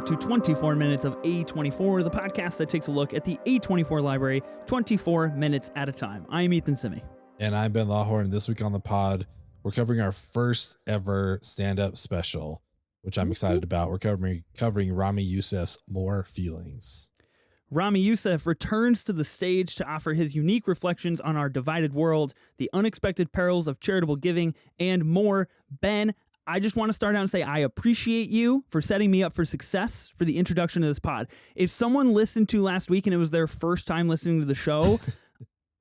to 24 Minutes of A24, the podcast that takes a look at the A24 library 24 minutes at a time. I'm Ethan Simi. And I'm Ben Lawhorn. This week on the pod, we're covering our first ever stand-up special, which I'm excited about. We're covering Ramy Youssef's More Feelings. Ramy Youssef returns to the stage to offer his unique reflections on our divided world, the unexpected perils of charitable giving, and more. Ben, I just want to start out and say I appreciate you for setting me up for success for the introduction to this pod. If someone listened to last week and it was their first time listening to the show,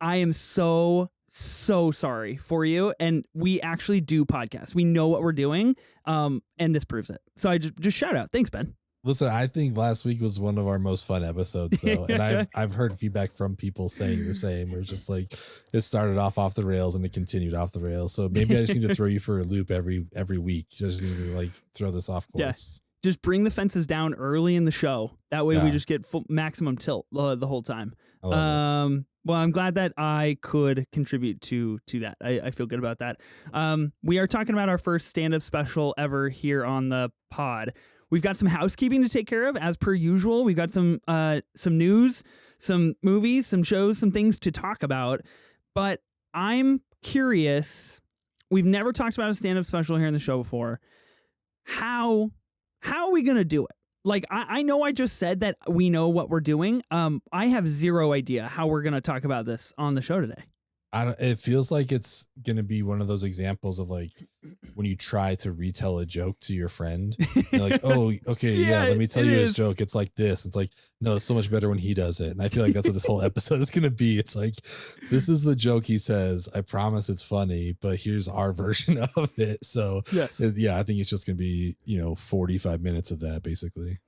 I am so sorry for you. And we actually do podcasts. We know what we're doing, and this proves it. So I just shout out. Thanks, Ben. Listen, I think last week was one of our most fun episodes, though, and I've heard feedback from people saying the same. It was just like it started off the rails and it continued off the rails. So maybe I just need to throw you for a loop every week. Just need to like throw this off course. Yeah. Just bring the fences down early in the show. That way we just get maximum tilt the whole time. Well, I'm glad that I could contribute to that. I feel good about that. We are talking about our first stand-up special ever here on the pod. We've got some housekeeping to take care of, as per usual. We've got some news, some movies, some shows, some things to talk about. But I'm curious. We've never talked about a stand-up special here in the show before. How are we going to do it? Like, I know I just said that we know what we're doing. I have zero idea how we're going to talk about this on the show today. It feels like it's going to be one of those examples of like when you try to retell a joke to your friend. You're like, oh, okay, yeah, let me tell you his joke. It's like this. It's like, no, it's so much better when he does it. And I feel like that's what this whole episode is going to be. It's like, this is the joke he says. I promise it's funny, but here's our version of it. So I think it's just going to be, 45 minutes of that, basically.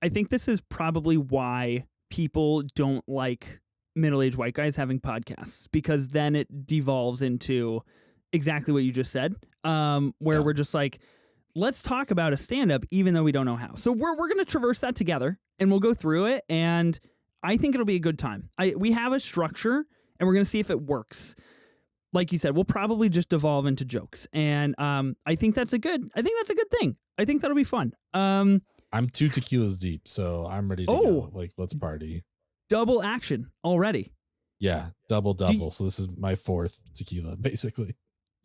I think this is probably why people don't like middle-aged white guys having podcasts, because then it devolves into exactly what you just said, where we're just like, let's talk about a stand-up even though we don't know how. So we're going to traverse that together and we'll go through it, and I think it'll be a good time. We have a structure and we're going to see if it works. Like you said, we'll probably just devolve into jokes, and I think that's a good thing. I think that'll be fun. I'm 2 tequilas deep, so I'm ready to go. Like, let's party. Double action already. Yeah, double. So this is my 4th tequila, basically.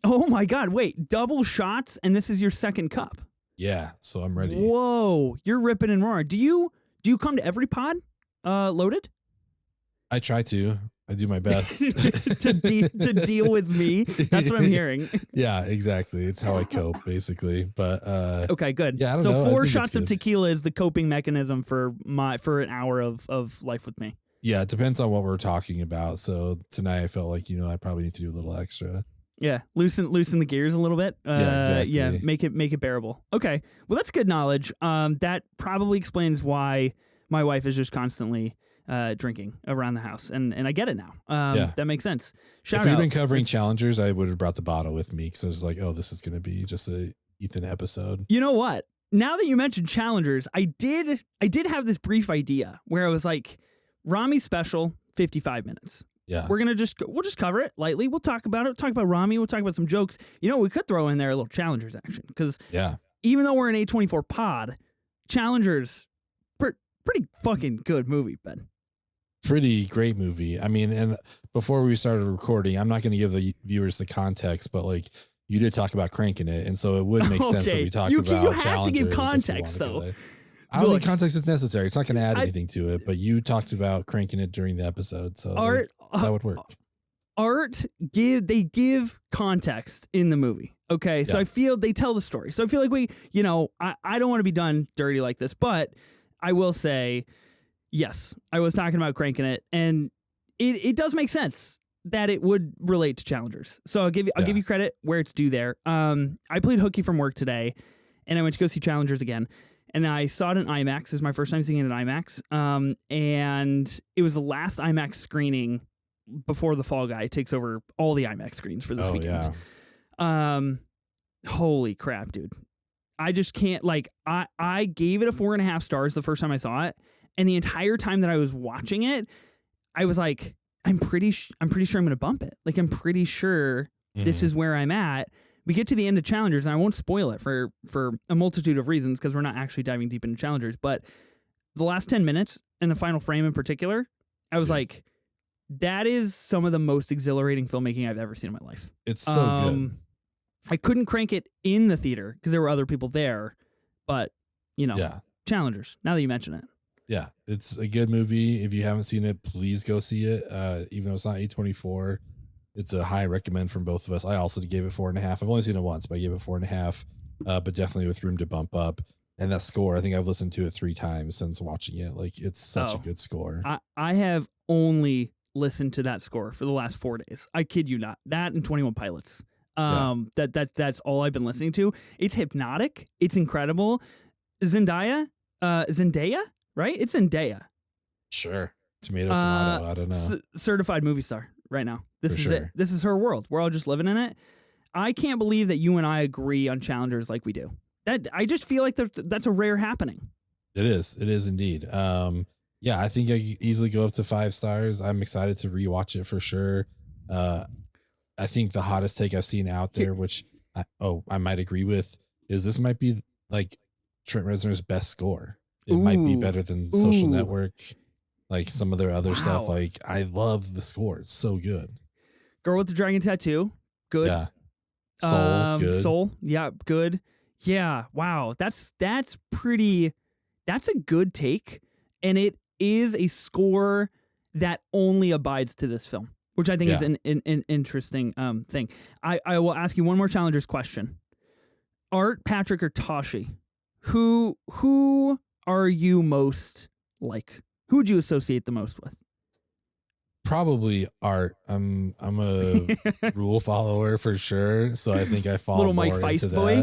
Oh my God! Wait, double shots, and this is your 2nd cup. Yeah, so I'm ready. Whoa, you're ripping and roaring. Do you come to every pod loaded? I try to. I do my best to deal with me. That's what I'm hearing. Yeah, exactly. It's how I cope, basically. But okay, good. Yeah, I don't know. 4 shots of tequila is the coping mechanism for an hour of life with me. Yeah, it depends on what we're talking about. So tonight I felt like I probably need to do a little extra. Yeah, loosen the gears a little bit. Yeah, exactly. Yeah, make it bearable. Okay, well that's good knowledge. That probably explains why my wife is just constantly drinking around the house, and I get it now. That makes sense. If we'd been covering challengers, I would have brought the bottle with me, because I was like, oh, this is going to be just a Ethan episode. You know what? Now that you mentioned challengers, I did have this brief idea where I was like, Ramy special, 55 minutes. Yeah, we'll just cover it lightly. We'll talk about it. Talk about Ramy. We'll talk about some jokes. We could throw in there a little challengers action, because even though we're an A24 pod, challengers, pretty fucking good movie, Ben. Pretty great movie. I mean, and before we started recording, I'm not going to give the viewers the context, but like, you did talk about cranking it, and so it would make sense that we talked about challengers. You have to give context, though. I don't think context is necessary. It's not going to add anything to it, but you talked about cranking it during the episode, so that would work. They give context in the movie. Okay, so I feel they tell the story. So I feel like I don't want to be done dirty like this, but I will say, yes, I was talking about cranking it, and it does make sense that it would relate to challengers. So I'll give you credit where it's due there. I played hooky from work today, and I went to go see challengers again, and I saw it in IMAX. It was my first time seeing it in IMAX, and it was the last IMAX screening before the Fall Guy takes over all the IMAX screens for this weekend. Yeah. Holy crap, dude. I just can't, I gave it a 4.5 stars the first time I saw it. And the entire time that I was watching it, I was like, I'm pretty sure I'm going to bump it. Like, I'm pretty sure this is where I'm at. we get to the end of Challengers, and I won't spoil it for a multitude of reasons because we're not actually diving deep into Challengers, but the last 10 minutes and the final frame in particular, I was like, that is some of the most exhilarating filmmaking I've ever seen in my life. It's so good. I couldn't crank it in the theater because there were other people there, but, Challengers, now that you mention it. Yeah, it's a good movie. If you haven't seen it, please go see it. Even though it's not A24, it's a high recommend from both of us. I also gave it 4.5. I've only seen it once, but I gave it 4.5, but definitely with room to bump up. And that score, I think I've listened to it 3 times since watching it. Like, it's such a good score. I have only listened to that score for the last 4 days. I kid you not. That and 21 Pilots. That's all I've been listening to. It's hypnotic. It's incredible. Zendaya, right? It's Zendaya. Sure. Tomato. I don't know. Certified movie star right now. This For is sure. it. This is her world. We're all just living in it. I can't believe that you and I agree on Challengers like we do. That I just feel like that's a rare happening. It is. It is indeed. I think I could easily go up to 5 stars. I'm excited to rewatch it for sure. I think the hottest take I've seen out there, which I might agree with, is this might be like Trent Reznor's best score. It might be better than Social Network, like some of their other stuff. Like, I love the score. It's so good. Girl with the Dragon Tattoo. Good. Yeah. Soul. Good. Soul. Yeah. Good. Yeah. Wow. That's pretty. That's a good take. And it is a score that only abides to this film, which I think is an interesting thing. I will ask you one more Challengers question. Art, Patrick, or Tashi? Who are you most like? Who would you associate the most with? Probably Art. I'm a rule follower for sure, so I think I fall little more Mike Feist into boy.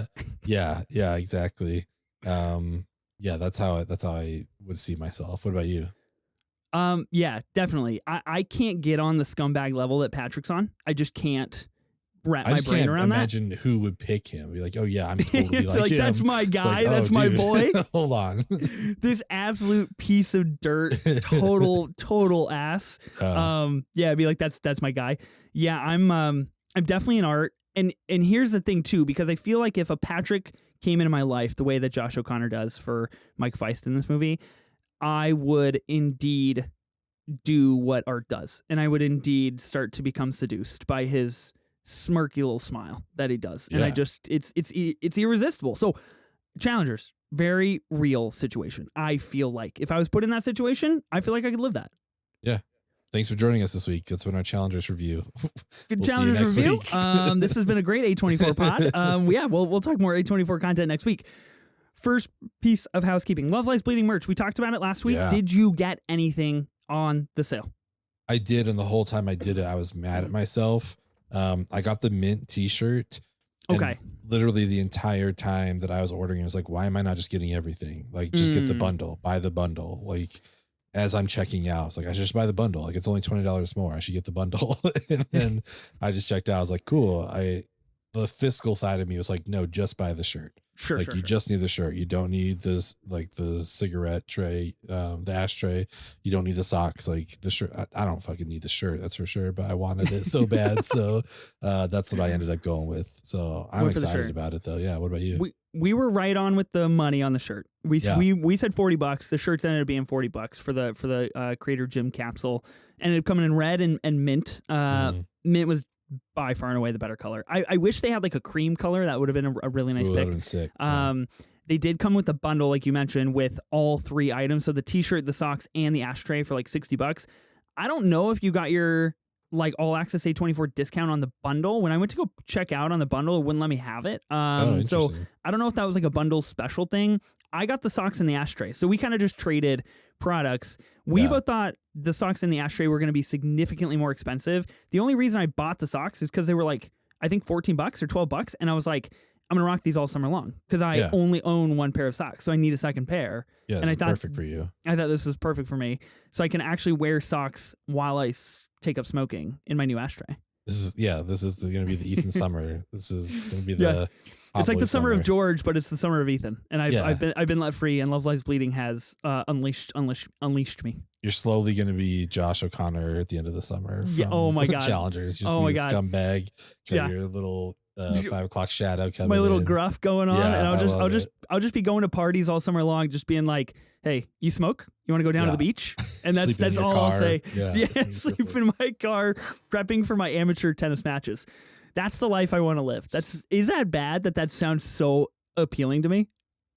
that. Yeah, exactly. That's how I would see myself. What about you? Yeah, definitely. I can't get on the scumbag level that Patrick's on. I just can't wrap my brain around that. Imagine who would pick him. Be like, oh yeah, I'm totally like him. That's my guy. Like, that's my dude. boy. Hold on. This absolute piece of dirt, total ass. I'd be like, that's my guy. Yeah, I'm definitely an Art. And here's the thing too, because I feel like if a Patrick came into my life the way that Josh O'Connor does for Mike Feist in this movie, I would indeed do what Art does, and I would indeed start to become seduced by his smirky little smile that he does, and I just it's irresistible. So, Challengers, very real situation. I feel like if I was put in that situation, I feel like I could live that. Yeah. Thanks for joining us this week. That's been our Challengers review. Good Challengers review. This has been a great A24 pod. We'll talk more A24 content next week. First piece of housekeeping. Love Lies Bleeding merch. We talked about it last week. Yeah. Did you get anything on the sale? I did, and the whole time I did it, I was mad at myself. I got the mint t-shirt. Okay. Literally the entire time that I was ordering, I was like, why am I not just getting everything? Like, just get the bundle. Buy the bundle. Like, as I'm checking out, it's like, I should just buy the bundle. Like, it's only $20 more. I should get the bundle. And then I just checked out. I was like, cool. The fiscal side of me was like, no, just buy the shirt. Sure. You just need the shirt. You don't need this, like the cigarette tray, the ashtray. You don't need the socks. Like the shirt. I don't fucking need the shirt. That's for sure. But I wanted it so bad. So that's what I ended up going with. So I'm excited about it though. Yeah. What about you? We were right on with the money on the shirt. We said $40. The shirts ended up being $40 for the Creator Gym capsule. Ended up coming in red and mint. Mint was by far and away the better color. I wish they had like a cream color. That would have been a really nice pick. That would have been sick. They did come with the bundle, like you mentioned, with all 3 items. So the t-shirt, the socks, and the ashtray for like $60. I don't know if you got your like all access A24 discount on the bundle. When I went to go check out on the bundle, it wouldn't let me have it. So I don't know if that was like a bundle special thing. I got the socks and the ashtray. So we kind of just traded products. We both thought the socks and the ashtray were going to be significantly more expensive. The only reason I bought the socks is because they were like, I think $14 or $12. And I was like, I'm going to rock these all summer long because I only own 1 pair of socks. So I need a second pair. Yeah, and I thought perfect for you. I thought this was perfect for me. So I can actually wear socks while I take up smoking in my new ashtray. This is going to be the Ethan summer. This is going to be the it's like the summer of George, but it's the summer of Ethan. And I've been let free, and Love Lies Bleeding has unleashed me. You're slowly going to be Josh O'Connor at the end of the summer. From oh my God. Challengers. Just be a scumbag. Got your little the 5 o'clock shadow coming. My little in. gruff going on, Yeah, and I I'll just be going to parties all summer long, just being like, "Hey, you smoke? You want to go down to the beach?" And that's all I'll say. Yeah, sleep in my car, prepping for my amateur tennis matches. That's the life I want to live. Is that bad? That sounds so appealing to me.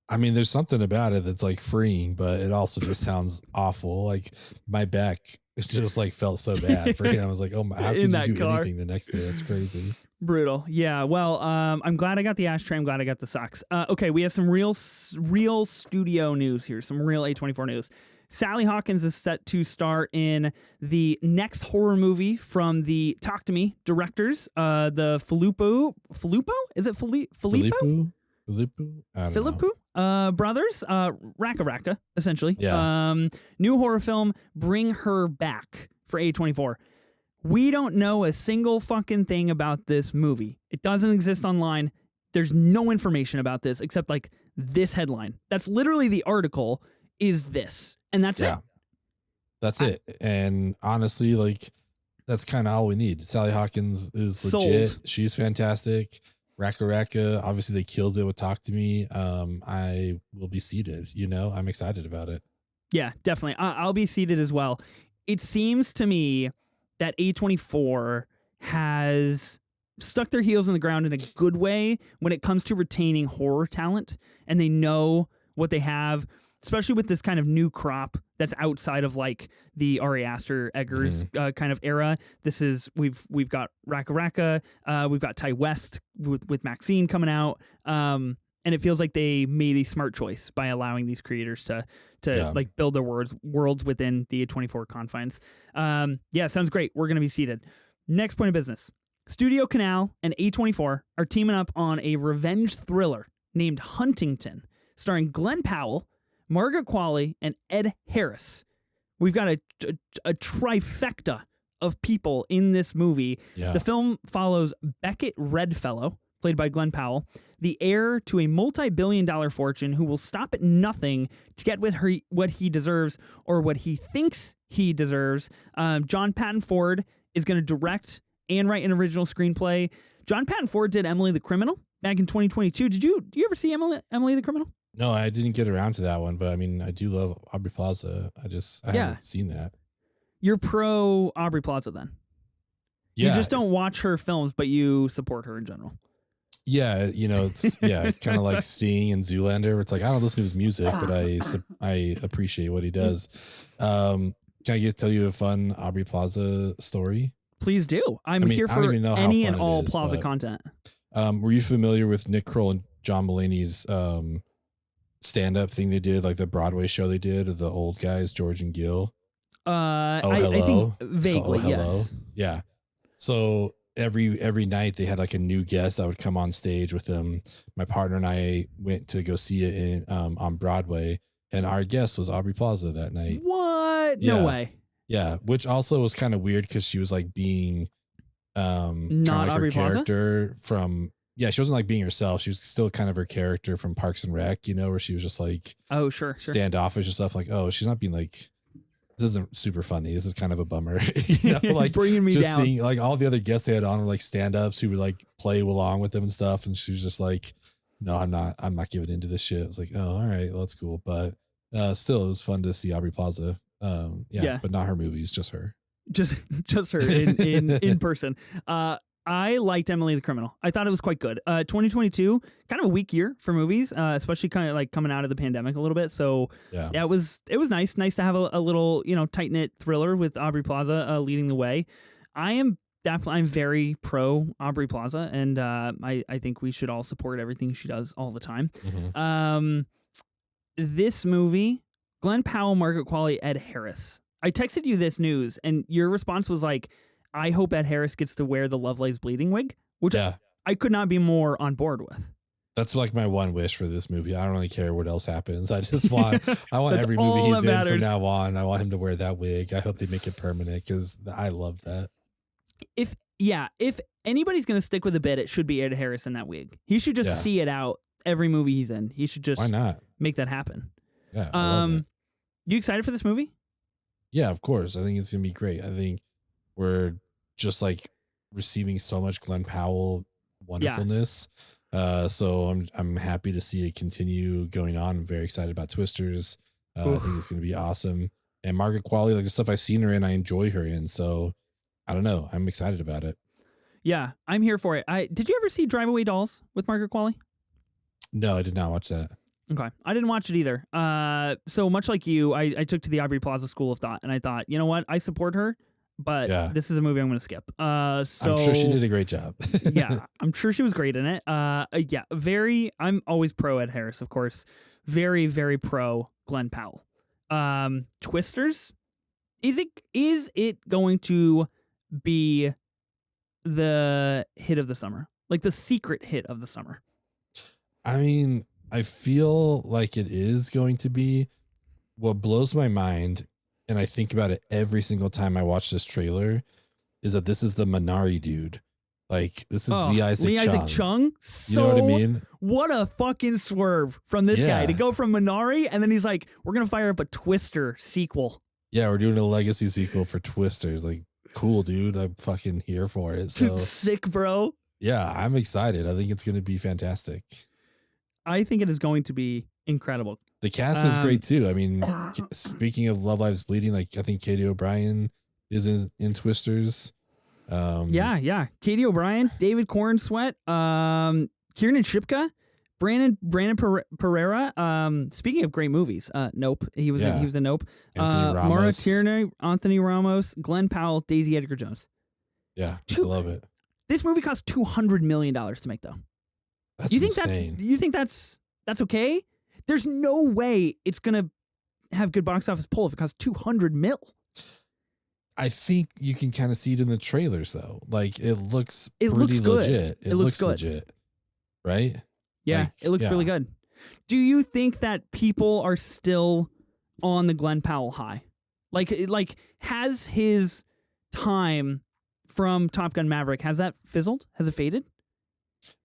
I mean, there's something about it that's like freeing, but it also just sounds awful. Like my back, it's just like felt so bad for him. I was like, oh my, how can you do anything the next day? That's crazy. Brutal. Yeah. Well, I'm glad I got the ashtray. I'm glad I got the socks. Okay. We have some real studio news here. Some real A24 news. Sally Hawkins is set to star in the next horror movie from the Talk to Me directors, the Filippo? Is it Filippo? Filippo brothers, Raka, essentially. Yeah. New horror film, Bring Her Back for A24. We don't know a single fucking thing about this movie. It doesn't exist online. There's no information about this except like this headline. That's literally the article is this. And that's it. That's it. And honestly, like that's kind of all we need. Sally Hawkins is legit. Sold. She's fantastic. Raka, obviously they killed it with Talk to Me. I will be seated, I'm excited about it. Yeah, definitely. I'll be seated as well. It seems to me that A24 has stuck their heels in the ground in a good way when it comes to retaining horror talent, and they know what they have, especially with this kind of new crop that's outside of like the Ari Aster Eggers kind of era. This is we've got Raka, we've got Ty West with Maxine coming out, and it feels like they made a smart choice by allowing these creators to like build their worlds within the A24 confines. Sounds great. We're gonna be seated. Next point of business: Studio Canal and A24 are teaming up on a revenge thriller named Huntington, starring Glenn Powell, Margaret Qualley, and Ed Harris. We've got a trifecta of people in this movie. Yeah. The film follows Beckett Redfellow, played by Glenn Powell, the heir to a multi-billion-dollar fortune who will stop at nothing to get what he deserves or what he thinks he deserves. John Patton Ford is going to direct and write an original screenplay. John Patton Ford did Emily the Criminal back in 2022. Did you ever see Emily the Criminal? No, I didn't get around to that one, but I mean, I do love Aubrey Plaza. I haven't seen that. You're pro Aubrey Plaza then? Yeah. You just don't watch her films, but you support her in general. Yeah, it's kind of like Sting and Zoolander, where it's like I don't listen to his music, but I appreciate what he does. Can I tell you a fun Aubrey Plaza story? Please do. I'm here for any and all Plaza content. Were you familiar with Nick Kroll and John Mulaney's stand-up thing they did, like the Broadway show they did of the old guys, George and Gil? I think vaguely, yes. Yeah. So every night they had like a new guest that would come on stage with them. My partner and I went to go see it on Broadway, and our guest was Aubrey Plaza that night. What? Yeah. No way. Yeah, which also was kind of weird because she was like being not Aubrey character Plaza? From she wasn't like being herself. She was still kind of her character from Parks and Rec, where she was just like standoffish and stuff. Like, oh, she's not being like, this isn't super funny. This is kind of a bummer. Like bringing me just down. Seeing like all the other guests they had on were like stand-ups who would like play along with them and stuff. And she was just like, no, I'm not giving into this shit. I was like, oh, all right, well, that's cool. But still, it was fun to see Aubrey Plaza. But not her movies, just her. Just her in person. I liked Emily the Criminal. I thought it was quite good. 2022, kind of a weak year for movies, especially kind of like coming out of the pandemic a little bit. So it was nice to have a little, tight knit thriller with Aubrey Plaza leading the way. I'm very pro Aubrey Plaza, and I think we should all support everything she does all the time. Mm-hmm. This movie, Glenn Powell, Margaret Qualley, Ed Harris. I texted you this news, and your response was like, I hope Ed Harris gets to wear the Lovelace bleeding wig, which I could not be more on board with. That's like my one wish for this movie. I don't really care what else happens. I want every movie he's in from now on. I want him to wear that wig. I hope they make it permanent because I love that. If anybody's going to stick with a bit, it should be Ed Harris in that wig. He should just see it out every movie he's in. He should just make that happen. Yeah. I love it. You excited for this movie? Yeah, of course. I think it's going to be great. I think we're just like receiving so much Glenn Powell wonderfulness. So I'm happy to see it continue going on. I'm very excited about Twisters. I think it's going to be awesome. And Margaret Qualley, like the stuff I've seen her in, I enjoy her in. So I don't know. I'm excited about it. Yeah, I'm here for it. Did you ever see Drive Away Dolls with Margaret Qualley? No, I did not watch that. Okay. I didn't watch it either. So much like you, I took to the Aubrey Plaza School of Thought, and I thought, you know what? I support her, but this is a movie I'm going to skip. So I'm sure she did a great job. Yeah, I'm sure she was great in it. I'm always pro Ed Harris, of course. Very, very pro Glenn Powell. Twisters, is it going to be the hit of the summer? Like the secret hit of the summer? I mean, I feel like it is going to be. What blows my mind, and I think about it every single time I watch this trailer, is that this is the Minari dude. Like, this is Lee Isaac Chung. So, you know what I mean? What a fucking swerve from this guy to go from Minari, and then he's like, we're going to fire up a Twister sequel. Yeah, we're doing a legacy sequel for Twisters. Like, cool, dude. I'm fucking here for it. So sick, bro. Yeah, I'm excited. I think it's going to be fantastic. I think it is going to be incredible. The cast is great too. I mean, speaking of Love Lives Bleeding, like I think Katie O'Brien is in Twisters. Yeah. Katie O'Brien, David Cornsweet, Kiernan Shipka, Brandon Pereira. Speaking of great movies, Nope. He was in Nope. Maura Tierney, Anthony Ramos, Glenn Powell, Daisy Edgar Jones. Yeah, I love it. This movie cost $200 million to make, though. That's insane. You think that's okay? There's no way it's gonna have good box office pull if it costs $200 million. I think you can kind of see it in the trailers, though. Like it looks pretty good. Legit. It looks good. Legit, right? Yeah, like, it looks really good. Do you think that people are still on the Glenn Powell high? Like has his time from Top Gun Maverick, has that fizzled? Has it faded?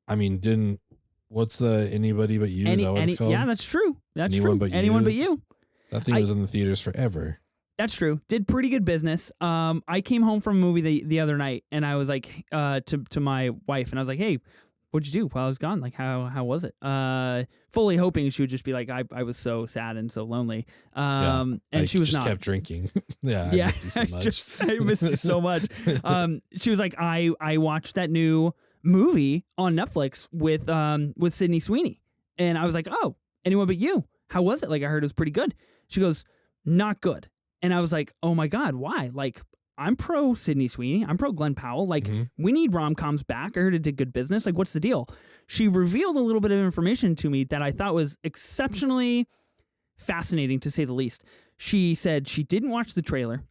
I mean, what's Anybody But You? Is that what it's called? Yeah, that's true. That's Anyone true. Anyone But You. That thing was in the theaters forever. That's true. Did pretty good business. I came home from a movie the other night, and I was like to my wife, and I was like, "Hey, what'd you do while I was gone? Like, how was it?" Fully hoping she would just be like, "I was so sad and so lonely." And she was just kept drinking. I missed you so much. I missed you so much. She was like, "I watched that new movie on Netflix with Sydney Sweeney," and I was like, "Oh, Anyone But You. How was it? Like, I heard it was pretty good." She goes, "Not good." And I was like, "Oh my God, why?" Like, I'm pro Sydney Sweeney. I'm pro Glenn Powell. Like, we need rom-coms back. I heard it did good business. Like, what's the deal? She revealed a little bit of information to me that I thought was exceptionally fascinating, to say the least. She said she didn't watch the trailer,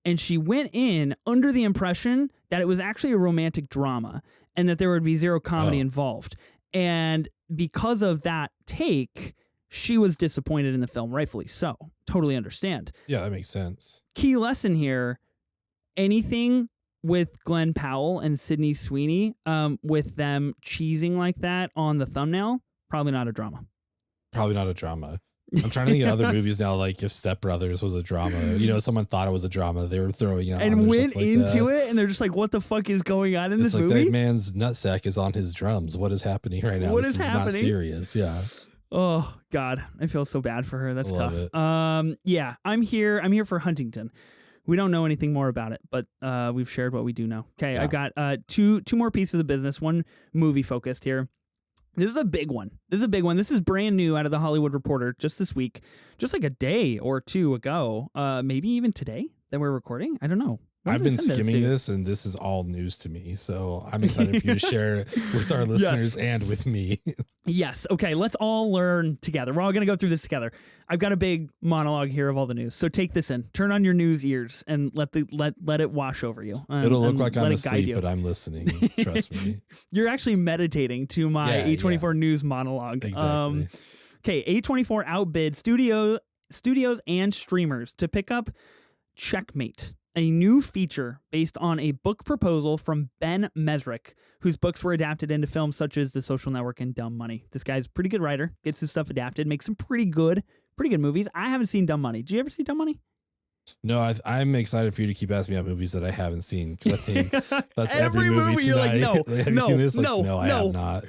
and she went in under the impression that it was actually a romantic drama and that there would be zero comedy involved. And because of that take, she was disappointed in the film, rightfully so. Totally understand. Yeah, that makes sense. Key lesson here, anything with Glenn Powell and Sydney Sweeney, with them cheesing like that on the thumbnail, probably not a drama. Probably not a drama. I'm trying to think of other movies now, like if Step Brothers was a drama. Someone thought it was a drama. They were throwing out and went into it, and they're just like, "What the fuck is going on in this movie?" It's like that man's nutsack is on his drums. What is happening right now? This is not serious. Yeah. Oh God, I feel so bad for her. That's tough. It. Yeah, I'm here for Huntington. We don't know anything more about it, but we've shared what we do know. Okay, yeah. I've got two more pieces of business. One movie focused here. This is a big one. This is brand new out of the Hollywood Reporter just this week, just like a day or two ago, maybe even today that we're recording. I don't know. I've been skimming this, and this is all news to me. So I'm excited for you to share it with our listeners and with me. Yes. Okay. Let's all learn together. We're all going to go through this together. I've got a big monologue here of all the news. So take this in. Turn on your news ears and let it wash over you. It'll look like I'm asleep, but I'm listening. Trust me. You're actually meditating to my A24 news monologue. Exactly. Okay. A24 outbid studios and streamers to pick up Checkmate, a new feature based on a book proposal from Ben Mesrick, whose books were adapted into films such as The Social Network and Dumb Money. This guy's a pretty good writer, gets his stuff adapted, makes some pretty good movies. I haven't seen Dumb Money. Did you ever see Dumb Money? No, I'm excited for you to keep asking me about movies that I haven't seen because I think that's Every every movie you're tonight. like, no, have you no, seen this? Like, no, no, I no. have not.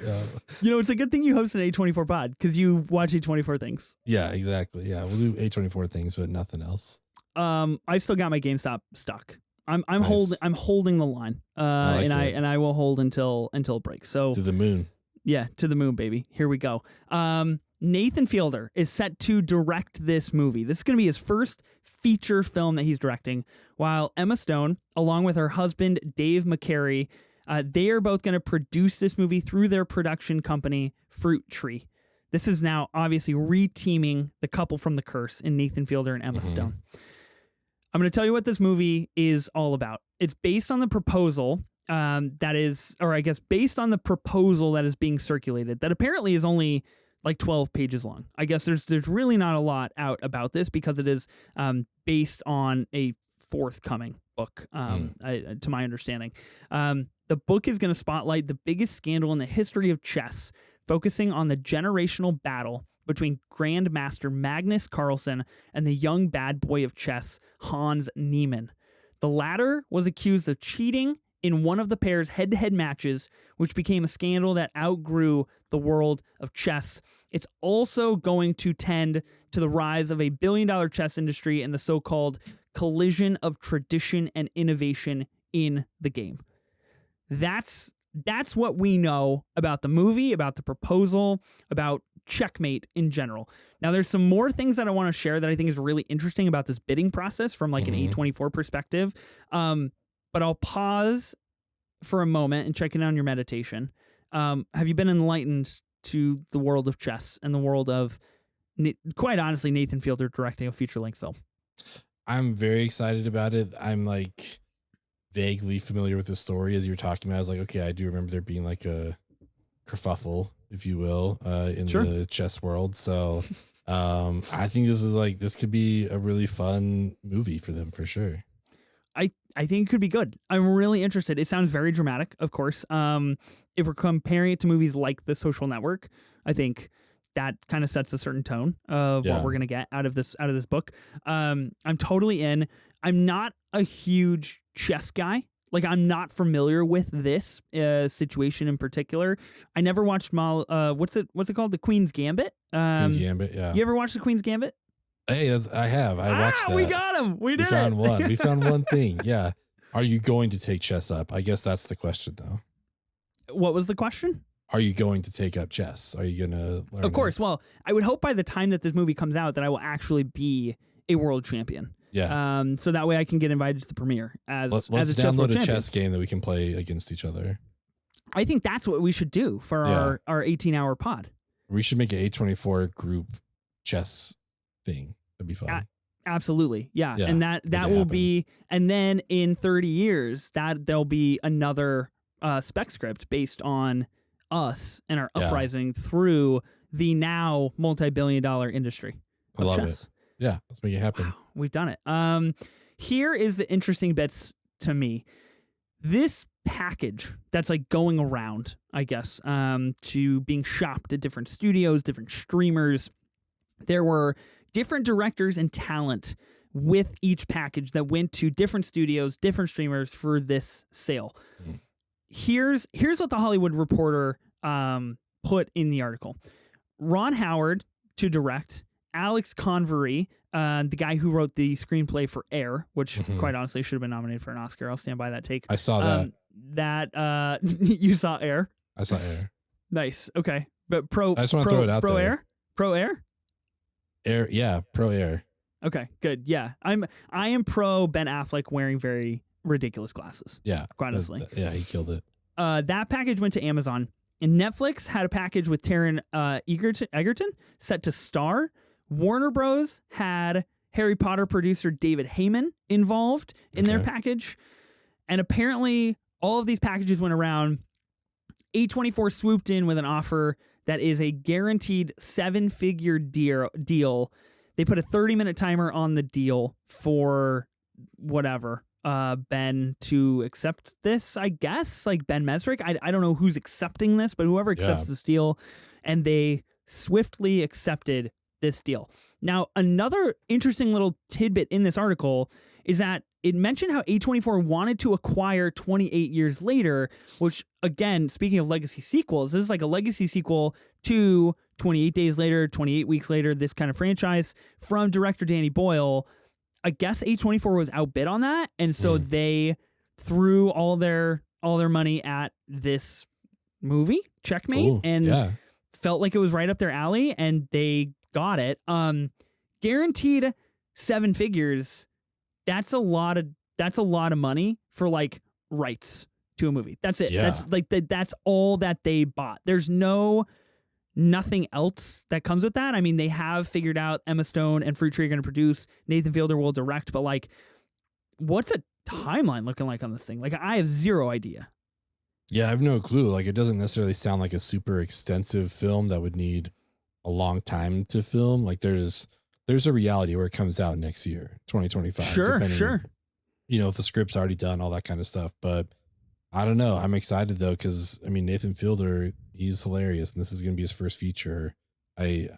You know, it's a good thing you host an A24 pod because you watch A24 things. Yeah, exactly. Yeah, we'll do A24 things, but nothing else. I still got my GameStop stuck. I'm Nice. holding the line. like and it. I will hold until it breaks. So To the moon. yeah, to the moon, baby. Here we go. Nathan Fielder is set to direct this movie. This is going to be his first feature film that he's directing, while Emma Stone, along with her husband, Dave McCary, they are both going to produce this movie through their production company, Fruit Tree. This is now obviously reteaming the couple from The Curse in Nathan Fielder and Emma Stone. I'm going to tell you what this movie is all about. It's based on the proposal based on the proposal that is being circulated that apparently is only like 12 pages long. I guess there's really not a lot out about this because it is based on a forthcoming book, to my understanding. The book is going to spotlight the biggest scandal in the history of chess, focusing on the generational battle between Grandmaster Magnus Carlsen and the young bad boy of chess, Hans Niemann. The latter was accused of cheating in one of the pair's head-to-head matches, which became a scandal that outgrew the world of chess. It's also going to tend to the rise of a billion-dollar chess industry and the so-called collision of tradition and innovation in the game. That's what we know about the movie, about the proposal, about Checkmate in general. Now, there's some more things that I want to share that I think is really interesting about this bidding process from like an A24 perspective. But I'll pause for a moment and check in on your meditation. Have you been enlightened to the world of chess and the world of, quite honestly, Nathan Fielder directing a feature-length film? I'm very excited about it. I'm like vaguely familiar with the story as you were talking about. I was like, okay, I do remember there being like a kerfuffle, if you will, in the chess world. So I think this could be a really fun movie for them for sure. I think it could be good. I'm really interested. It sounds very dramatic, of course. If we're comparing it to movies like The Social Network, I think that kind of sets a certain tone of what we're gonna get out of this book. I'm totally in. I'm not a huge chess guy. Like, I'm not familiar with this situation in particular. I never watched what's it called? The Queen's Gambit. Queen's Gambit. Yeah. You ever watched The Queen's Gambit? Hey, I have. I watched that. We got him. We found one. We found one thing. Yeah. Are you going to take chess up? I guess that's the question, though. What was the question? Are you going to take up chess? Are you going to learn? Of course. Well, I would hope by the time that this movie comes out that I will actually be a world champion. Yeah. So that way I can get invited to the premiere let's download a chess game that we can play against each other. I think that's what we should do for our 18-hour pod. We should make an A24 group chess thing. That'd be fun. Absolutely. Yeah. And that will be, and then in 30 years there'll be another spec script based on us and our uprising through the now multi-billion-dollar industry of I love chess. it. Yeah, let's make it happen. Wow, we've done it. Here is the interesting bits to me. This package that's like going around, I guess, to being shopped at different studios, different streamers. There were different directors and talent with each package that went to different studios, different streamers for this sale. Here's what the Hollywood Reporter put in the article. Ron Howard to direct, Alex Convery, the guy who wrote the screenplay for Air, which quite honestly should have been nominated for an Oscar. I'll stand by that take. I saw that. You saw Air? I saw Air. Nice. Okay. But I just want to throw it out there. Pro Air? Air, yeah, Pro Air. Okay, good. Yeah. I am pro Ben Affleck wearing very ridiculous glasses. Yeah. Quite honestly. He killed it. That package went to Amazon. And Netflix had a package with Taron Egerton set to star. Warner Bros. Had Harry Potter producer David Heyman involved in their package. And apparently all of these packages went around. A24 swooped in with an offer that is a guaranteed 7-figure deal. They put a 30-minute timer on the deal for whatever. Ben to accept this, I guess, like Ben Mesrick. I don't know who's accepting this, but whoever accepts this deal, and they swiftly accepted this deal. Now, another interesting little tidbit in this article is that it mentioned how A24 wanted to acquire 28 years later, which, again, speaking of legacy sequels, this is like a legacy sequel to 28 Days Later, 28 Weeks Later, this kind of franchise from director Danny Boyle. I guess A24 was outbid on that, and so they threw all their money at this movie, Checkmate, and felt like it was right up their alley, and they got it. Guaranteed 7 figures. That's a lot of money for like rights to a movie. That's it. Yeah. That's like that's all that they bought. There's nothing else that comes with that. I mean, they have figured out Emma Stone and Fruit Tree are going to produce. Nathan Fielder will direct, but like, what's a timeline looking like on this thing? Like, I have zero idea. Yeah, I have no clue. Like, it doesn't necessarily sound like a super extensive film that would need a long time to film. Like, there's a reality where it comes out next year, 2025. Sure. You know, if the script's already done, all that kind of stuff. But I don't know. I'm excited though, because I mean, Nathan Fielder, he's hilarious, and this is going to be his first feature. I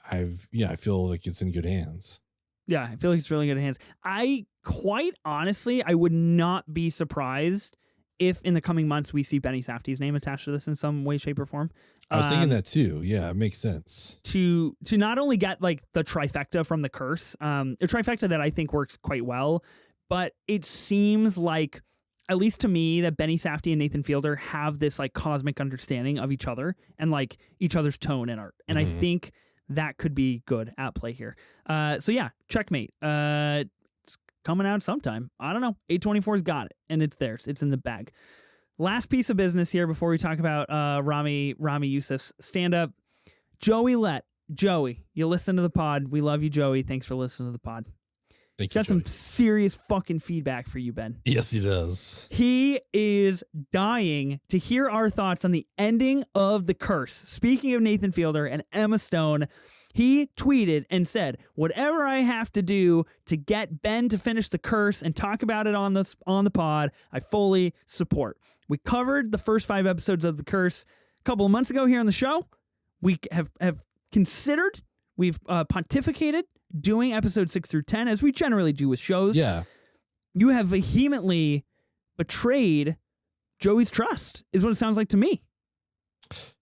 feel like it's in good hands. Yeah, I feel like it's really good hands. I quite honestly, I would not be surprised if in the coming months we see Benny Safdie's name attached to this in some way, shape, or form. I was thinking that too. Yeah, it makes sense. To not only get like the trifecta from The Curse, a trifecta that I think works quite well, but it seems like, at least to me, that Benny Safdie and Nathan Fielder have this like cosmic understanding of each other and like each other's tone and art. And I think that could be good at play here. So yeah, Checkmate. It's coming out sometime. I don't know. A24's got it, and it's theirs. It's in the bag. Last piece of business here before we talk about Ramy Youssef's stand-up. Joey Lett. Joey, you listen to the pod. We love you, Joey. Thanks for listening to the pod. Thank He's got some serious fucking feedback for you, Ben. Yes, he does. He is dying to hear our thoughts on the ending of The Curse. Speaking of Nathan Fielder and Emma Stone, he tweeted and said, "Whatever I have to do to get Ben to finish The Curse and talk about it on the pod, I fully support." We covered the first 5 episodes of The Curse a couple of months ago here on the show. We have considered, we've pontificated doing episodes 6 through 10, as we generally do with shows. Yeah. You have vehemently betrayed Joey's trust, is what it sounds like to me.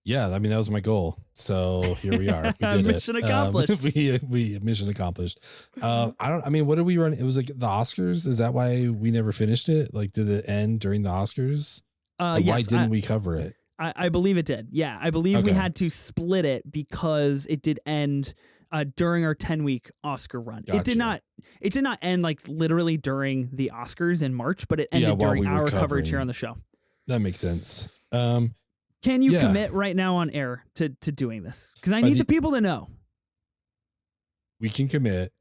Yeah, I mean, that was my goal. So here we are. We did mission accomplished. We mission accomplished. What did we run? It was like the Oscars. Is that why we never finished it? Like, did it end during the Oscars? Yes, why didn't we cover it? I believe it did. Yeah, I believe we had to split it because it did end during our 10-week Oscar run. Gotcha. It did not end like literally during the Oscars in March, but it ended during our coverage here on the show. That makes sense. Can you commit right now on air to doing this? Because I need the people to know. We can commit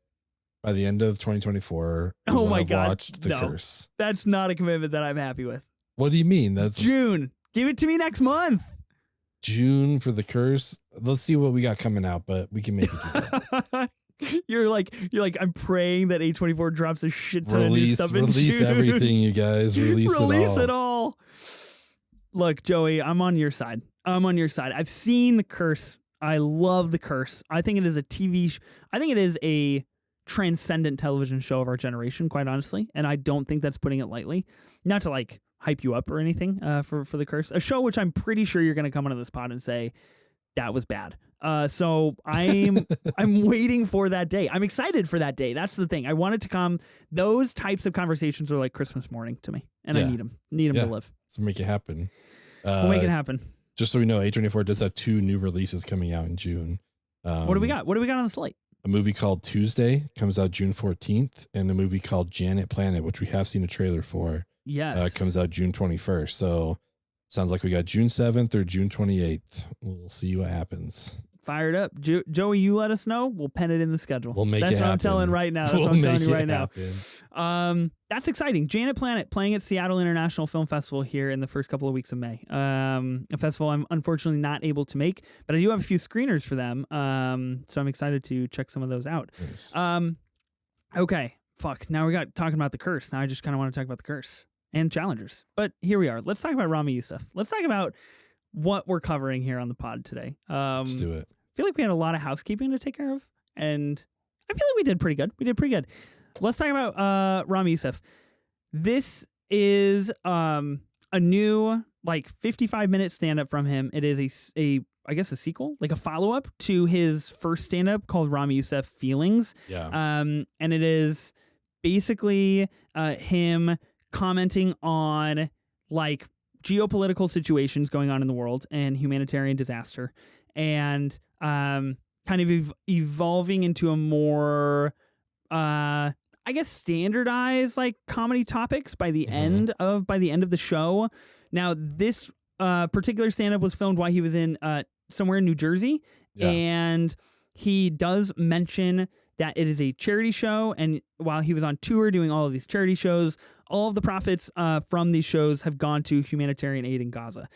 by the end of 2024. Oh my God. Watched The Curse. That's not a commitment that I'm happy with. What do you mean? That's June. Give it to me next month. June for The Curse. Let's see what we got coming out, but we can maybe do that. You're like, I'm praying that A24 drops a shit ton of new stuff in Release June. Everything, you guys. Release it all. Look, Joey, I'm on your side. I've seen The Curse. I love The Curse. I think it is a I think it is a transcendent television show of our generation, quite honestly. And I don't think that's putting it lightly. Not to like hype you up or anything for The Curse. A show which I'm pretty sure you're going to come onto this pod and say, that was bad. So I'm waiting for that day. I'm excited for that day. That's the thing. I want it to come. Those types of conversations are like Christmas morning to me, and I need them to live. Let's make it happen. We'll make it happen. Just so we know, A24 does have 2 new releases coming out in June. What do we got? What do we got on the slate? A movie called Tuesday comes out June 14th, and a movie called Janet Planet, which we have seen a trailer for. Yes. Comes out June 21st. So sounds like we got June 7th or June 28th. We'll see what happens. Fired up. Joey, you let us know. We'll pen it in the schedule. We'll make it happen. That's what I'm telling right now. That's what I'm telling you right now. That's exciting. Janet Planet playing at Seattle International Film Festival here in the first couple of weeks of May. A festival I'm unfortunately not able to make, but I do have a few screeners for them. So I'm excited to check some of those out. Nice. Okay. Fuck. Now we got talking about The Curse. Now I just kind of want to talk about The Curse and challengers. But here we are. Let's talk about Ramy Youssef. Let's talk about what we're covering here on the pod today. Let's do it. I feel like we had a lot of housekeeping to take care of and I feel like we did pretty good. Let's talk about Ramy Youssef. This is a new 55-minute stand-up from him. It is I guess a sequel, like a follow-up to his first stand-up called Ramy Youssef Feelings. Yeah. And it is basically him commenting on geopolitical situations going on in the world and humanitarian disaster, and kind of evolving into a more I guess standardized comedy topics by the end of the show. Now this particular stand-up was filmed while he was in somewhere in New Jersey, and he does mention that it is a charity show, and while he was on tour doing all of these charity shows, all of the profits from these shows have gone to humanitarian aid in Gaza,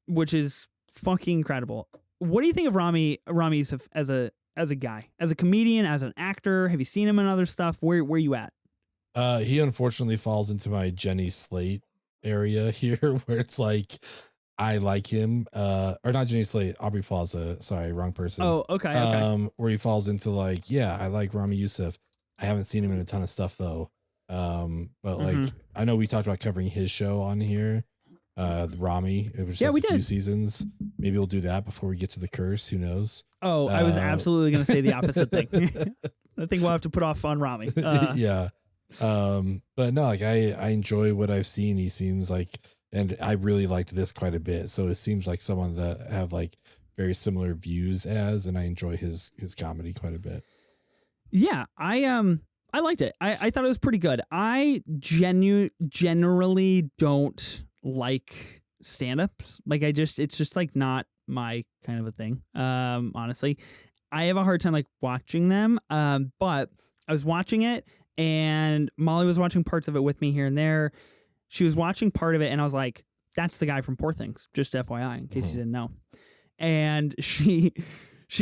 which is fucking incredible. What do you think of Ramy Youssef as a guy, as a comedian, as an actor? Have you seen him in other stuff? Where you at? He unfortunately falls into my Jenny Slate area here, where it's I like him, or not Jenny Slate, Aubrey Plaza. Sorry, wrong person. Oh, okay. Where he falls into I like Ramy Youssef. I haven't seen him in a ton of stuff though. But I know we talked about covering his show on here. Ramy, it was just a few seasons. Maybe we'll do that before we get to the curse. Who knows? Oh, I was absolutely going to say the opposite thing. I think we'll have to put off on Ramy. Yeah. But no, I enjoy what I've seen. He seems and I really liked this quite a bit. So it seems like someone that I have very similar views and I enjoy his comedy quite a bit. Yeah, I liked it. I thought it was pretty good. I generally don't like stand-ups. It's just not my kind of a thing. Honestly, I have a hard time watching them. But I was watching it, and Molly was watching parts of it with me here and there. She was watching part of it, and I was like, that's the guy from Poor Things, just FYI, in case you didn't know. And she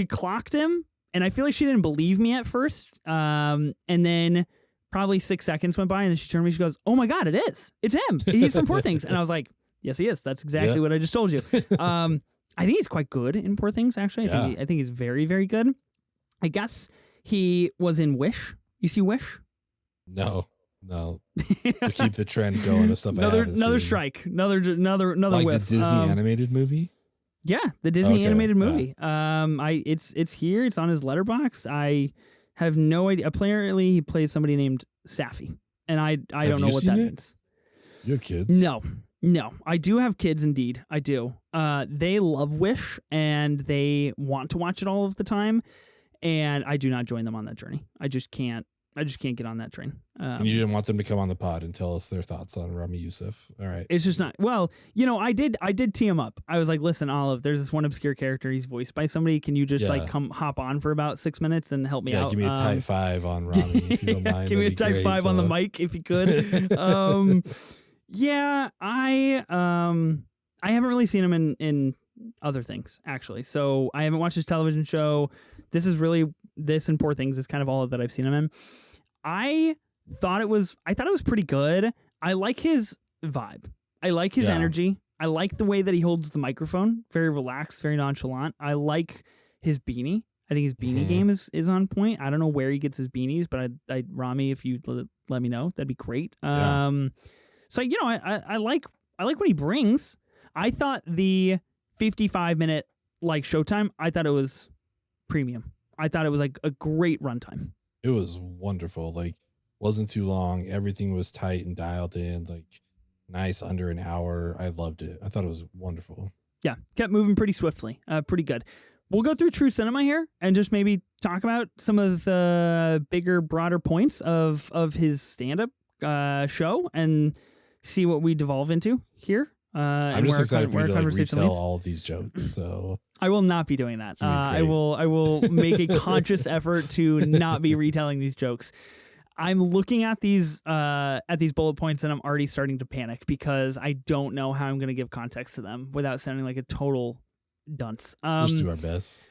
clocked him, and I feel like she didn't believe me at first. And then probably 6 seconds went by, and then she turned to me, she goes, oh my God, it is. It's him. He's from Poor Things. And I was like, yes, he is. That's exactly what I just told you. I think he's quite good in Poor Things, actually. I think he's very, very good. I guess he was in Wish. You see Wish? No. To keep the trend going of stuff. Another strike. Another whiff. The Disney animated movie. Yeah, the Disney animated movie. It's here. It's on his Letterboxd. I have no idea. Apparently, he plays somebody named Safi, and I don't know what that means. You have kids? No. I do have kids. Indeed, I do. They love Wish, and they want to watch it all of the time, and I do not join them on that journey. I just can't get on that train. And you didn't want them to come on the pod and tell us their thoughts on Ramy Youssef. All right. It's just not. Well, I did tee him up. I was like, listen, Olive, there's this one obscure character. He's voiced by somebody. Can you just come hop on for about 6 minutes and help me out? Give me a type 5 on Ramy if you don't mind. Give me a type 5 on the mic if you could. I haven't really seen him in other things, actually. So I haven't watched his television show. This and Poor Things is kind of all that I've seen him in. I thought it was pretty good. I like his vibe. I like his energy. I like the way that he holds the microphone. Very relaxed, very nonchalant. I like his beanie. I think his beanie game is on point. I don't know where he gets his beanies, but Ramy, if you let me know, that'd be great. So I like what he brings. I thought the 55-minute showtime, I thought it was premium. I thought it was a great runtime. It was wonderful. Wasn't too long. Everything was tight and dialed in. Nice, under an hour. I loved it. I thought it was wonderful. Yeah, kept moving pretty swiftly. Pretty good. We'll go through True Cinema here and just maybe talk about some of the bigger, broader points of his stand-up show and see what we devolve into here. I'm just excited for you to retell all of these jokes. So I will not be doing that. I will make a conscious effort to not be retelling these jokes. I'm looking at these bullet points and I'm already starting to panic because I don't know how I'm going to give context to them without sounding like a total dunce. Just do our best.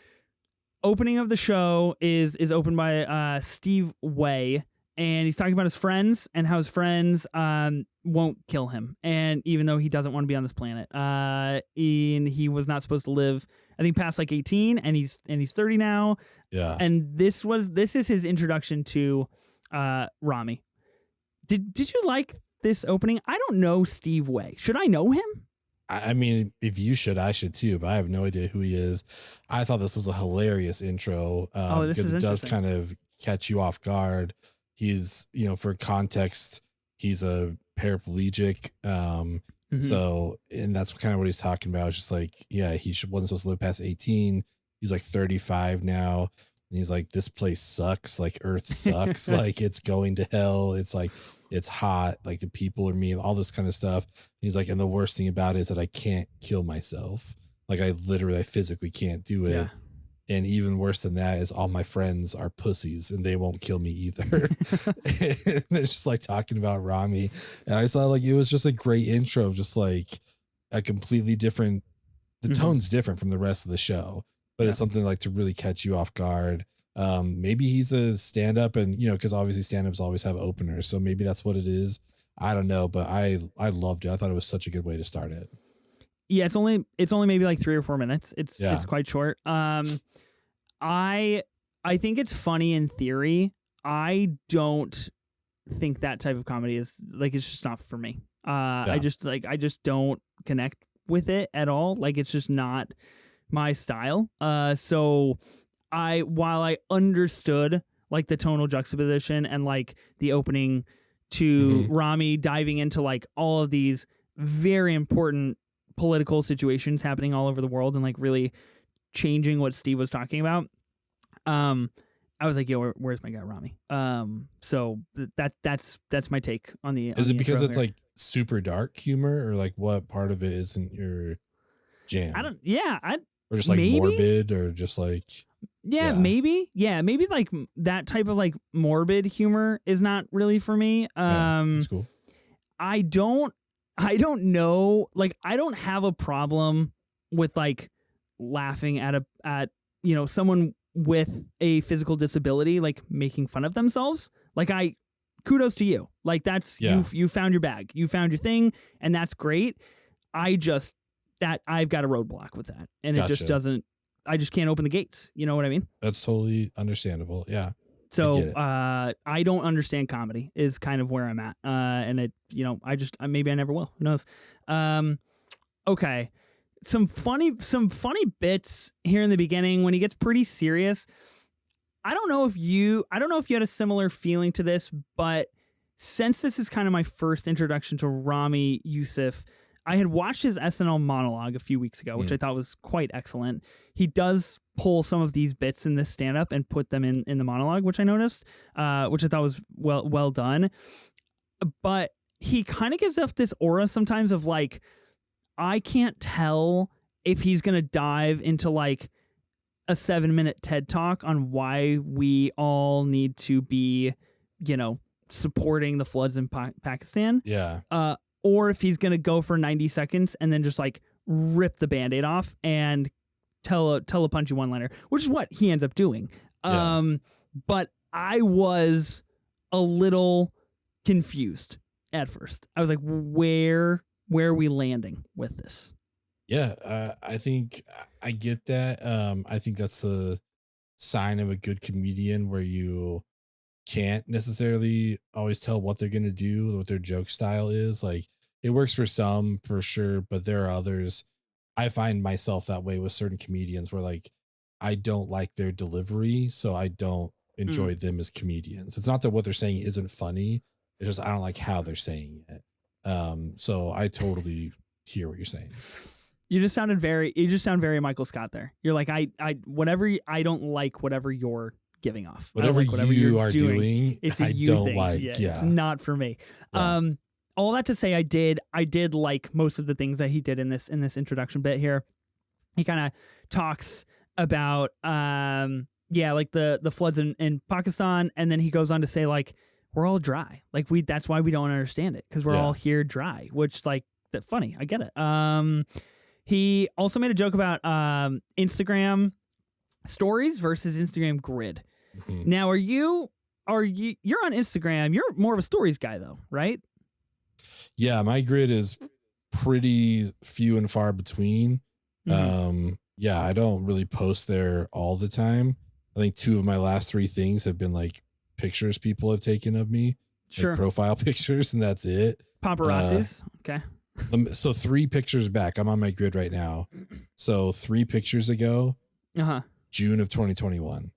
Opening of the show is opened by Steve Way, and he's talking about his friends and how his friends won't kill him, and even though he doesn't want to be on this planet, and he was not supposed to live, I think, past like 18, and he's 30 now. Yeah. And this is his introduction to Ramy. Did you like this opening? I don't know Steve Way. Should I know him? I mean, if you should, I should too, but I have no idea who he is. I thought this was a hilarious intro because it does kind of catch you off guard. He's, for context, he's a paraplegic. So, and that's kind of what he's talking about. It's just like, yeah, wasn't supposed to live past 18. He's like 35 now. And he's like, this place sucks. Like, Earth sucks. Like, it's going to hell. It's like, it's hot. Like, the people are mean, all this kind of stuff. And he's like, and the worst thing about it is that I can't kill myself. Like, I physically can't do it. Yeah. And even worse than that is all my friends are pussies and they won't kill me either. And it's just like talking about Ramy. And I saw like, it was just a great intro of just like a completely different, the tone's different from the rest of the show, but it's something like to really catch you off guard. Maybe he's a stand-up and, cause obviously stand-ups always have openers. So maybe that's what it is. I don't know, but I loved it. I thought it was such a good way to start it. Yeah, it's only maybe like 3 or 4 minutes. It's quite short. I think it's funny in theory. I don't think that type of comedy is like, it's just not for me. I just don't connect with it at all. Like, it's just not my style. So while I understood like the tonal juxtaposition and like the opening to Ramy diving into like all of these very important political situations happening all over the world and like really changing what Steve was talking about, I was like, yo, where's my guy Ramy? So that's my take on the. Is it because it's like super dark humor, or like what part of it isn't your jam? Or just like maybe, morbid, or just like maybe like that type of like morbid humor is not really for me. That's cool. I don't know. Like, I don't have a problem with like laughing at someone with a physical disability, like making fun of themselves. Like, kudos to you. Like, that's, you found your bag, you found your thing, and that's great. I've got a roadblock with that, and it just doesn't, I just can't open the gates. You know what I mean? That's totally understandable. Yeah. So I don't understand comedy is kind of where I'm at. And it, maybe I never will. Who knows? Okay. Some funny bits here in the beginning when he gets pretty serious. I don't know if you had a similar feeling to this, but since this is kind of my first introduction to Ramy Youssef, I had watched his SNL monologue a few weeks ago, which I thought was quite excellent. He does pull some of these bits in this stand-up and put them in the monologue, which I noticed, which I thought was well done. But he kind of gives off this aura sometimes of like, I can't tell if he's going to dive into like a 7-minute TED talk on why we all need to be, supporting the floods in Pakistan. Yeah. Or if he's going to go for 90 seconds and then just like rip the Band-Aid off and tell a punchy one-liner, which is what he ends up doing. But I was a little confused at first. I was like, where are we landing with this? Yeah, I think I get that. I think that's a sign of a good comedian where you can't necessarily always tell what they're going to do, what their joke style is. Like, it works for some for sure, but there are others. I find myself that way with certain comedians where like, I don't like their delivery, so I don't enjoy them as comedians. It's not that what they're saying isn't funny. It's just, I don't like how they're saying it. So I totally hear what you're saying. You just sound very Michael Scott there. You're like, I don't like whatever you're giving off. Whatever you are doing, it's a I you don't thing. like. It's not for me. Yeah. All that to say, I did like most of the things that he did in this introduction bit here. He kind of talks about like the floods in Pakistan, and then he goes on to say like, we're all dry. Like, that's why we don't understand it, because we're all here dry, which like, that funny. I get it. He also made a joke about Instagram stories versus Instagram grid. Mm-hmm. Now, are you you're on Instagram. You're more of a stories guy though, right? Yeah, my grid is pretty few and far between. Yeah, I don't really post there all the time. I think 2 of my last 3 things have been like pictures people have taken of me, like profile pictures, and that's it. Paparazzis. Okay. So 3 pictures back. I'm on my grid right now. So 3 pictures ago, June of 2021.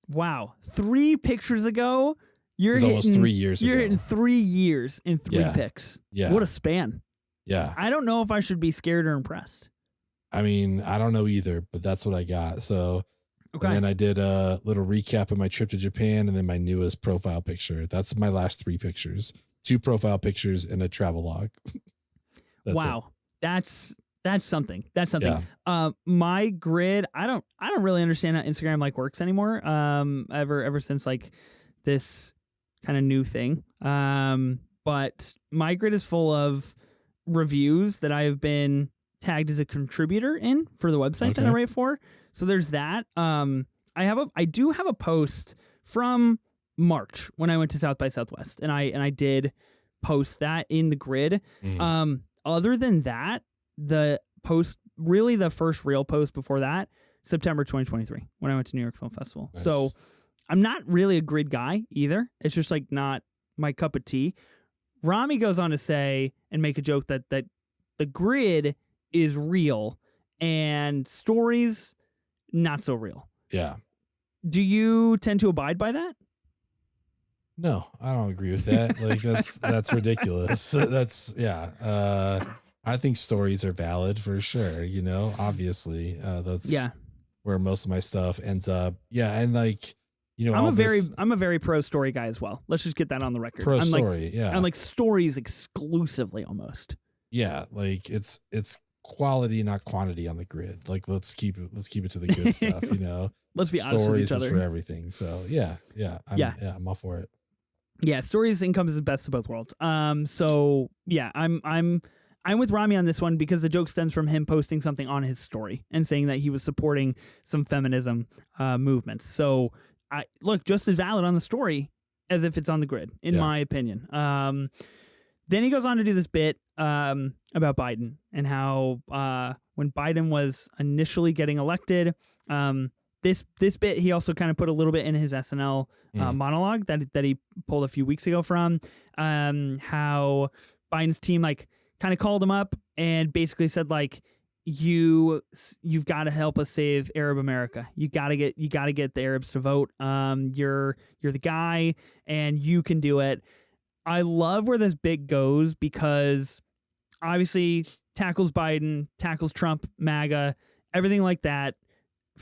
Wow. 3 pictures ago, you're hitting almost 3 years ago. You're hitting 3 years in 3 pics. Yeah. What a span. Yeah. I don't know if I should be scared or impressed. I mean, I don't know either, but that's what I got. So, and then I did a little recap of my trip to Japan and then my newest profile picture. That's my last 3 pictures. 2 profile pictures and a travel log. Wow. That's something. That's something. Yeah. My grid, I don't really understand how Instagram like works anymore. Ever since like this kind of new thing. But my grid is full of reviews that I have been tagged as a contributor in for the website that I write for. So there's that. I do have a post from March when I went to South by Southwest, and I did post that in the grid. Other than that, the first real post before that, September 2023, when I went to New York Film Festival. Nice. So I'm not really a grid guy either. It's just like not my cup of tea. Ramy goes on to say and make a joke that the grid is real and stories not so real. Yeah. Do you tend to abide by that? No, I don't agree with that. Like that's ridiculous. I think stories are valid for sure. You know, obviously, that's where most of my stuff ends up. Yeah, and like, you know, I'm a very pro story guy as well. Let's just get that on the record. Pro story, I'm like stories exclusively almost. Yeah, like it's quality, not quantity on the grid. Like let's keep it to the good stuff. You know, let's be honest with each other. Stories is for everything. So I'm all for it. Yeah, stories encompasses the best of both worlds. So yeah, I'm with Ramy on this one because the joke stems from him posting something on his story and saying that he was supporting some feminism movements. So I look just as valid on the story as if it's on the grid, in my opinion. Then he goes on to do this bit about Biden and how when Biden was initially getting elected, this bit he also kind of put a little bit in his SNL monologue that he pulled a few weeks ago from how Biden's team like kind of called him up and basically said like you've got to help us save Arab America. You got to get the Arabs to vote. You're the guy and you can do it. I love where this bit goes because obviously tackles Biden, tackles Trump, MAGA, everything like that.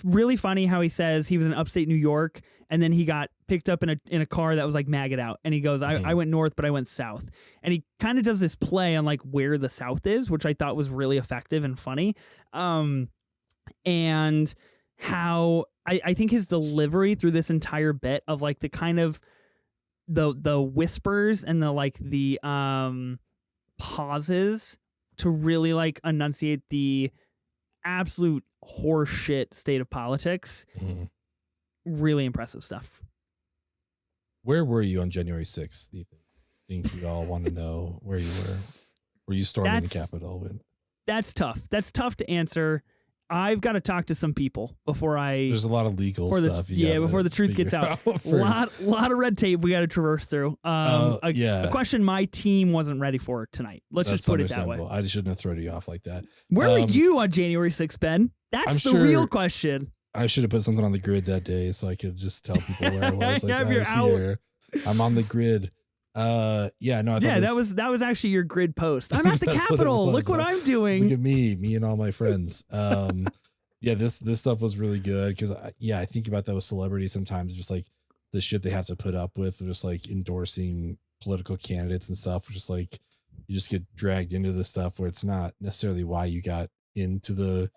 Really funny how he says he was in upstate New York and then he got picked up in a car that was like MAGA'd out. And he goes, I went north, but I went south. And he kind of does this play on like where the South is, which I thought was really effective and funny. And how I think his delivery through this entire bit of like the kind of the whispers and the pauses to really like enunciate the absolute horseshit state of politics. Really impressive stuff. Where were you on January 6th? Do you think we all want to know where you were? Were you storming the Capitol? That's tough. That's tough to answer. I've got to talk to some people before I. There's a lot of legal stuff. Before the truth gets out. lot of red tape we got to traverse through. A question my team wasn't ready for tonight. Let's just put it that way. I shouldn't have thrown you off like that. Where were you on January 6th, Ben? That's the real question. I should have put something on the grid that day so I could just tell people where I was. Like, I was here. I'm on the grid. That was actually your grid post. I'm at the Capitol. Look what I'm doing. Look at me and all my friends. This stuff was really good because I think about that with celebrities sometimes, just like the shit they have to put up with, just like endorsing political candidates and stuff. Just like you just get dragged into the stuff where it's not necessarily why you got into the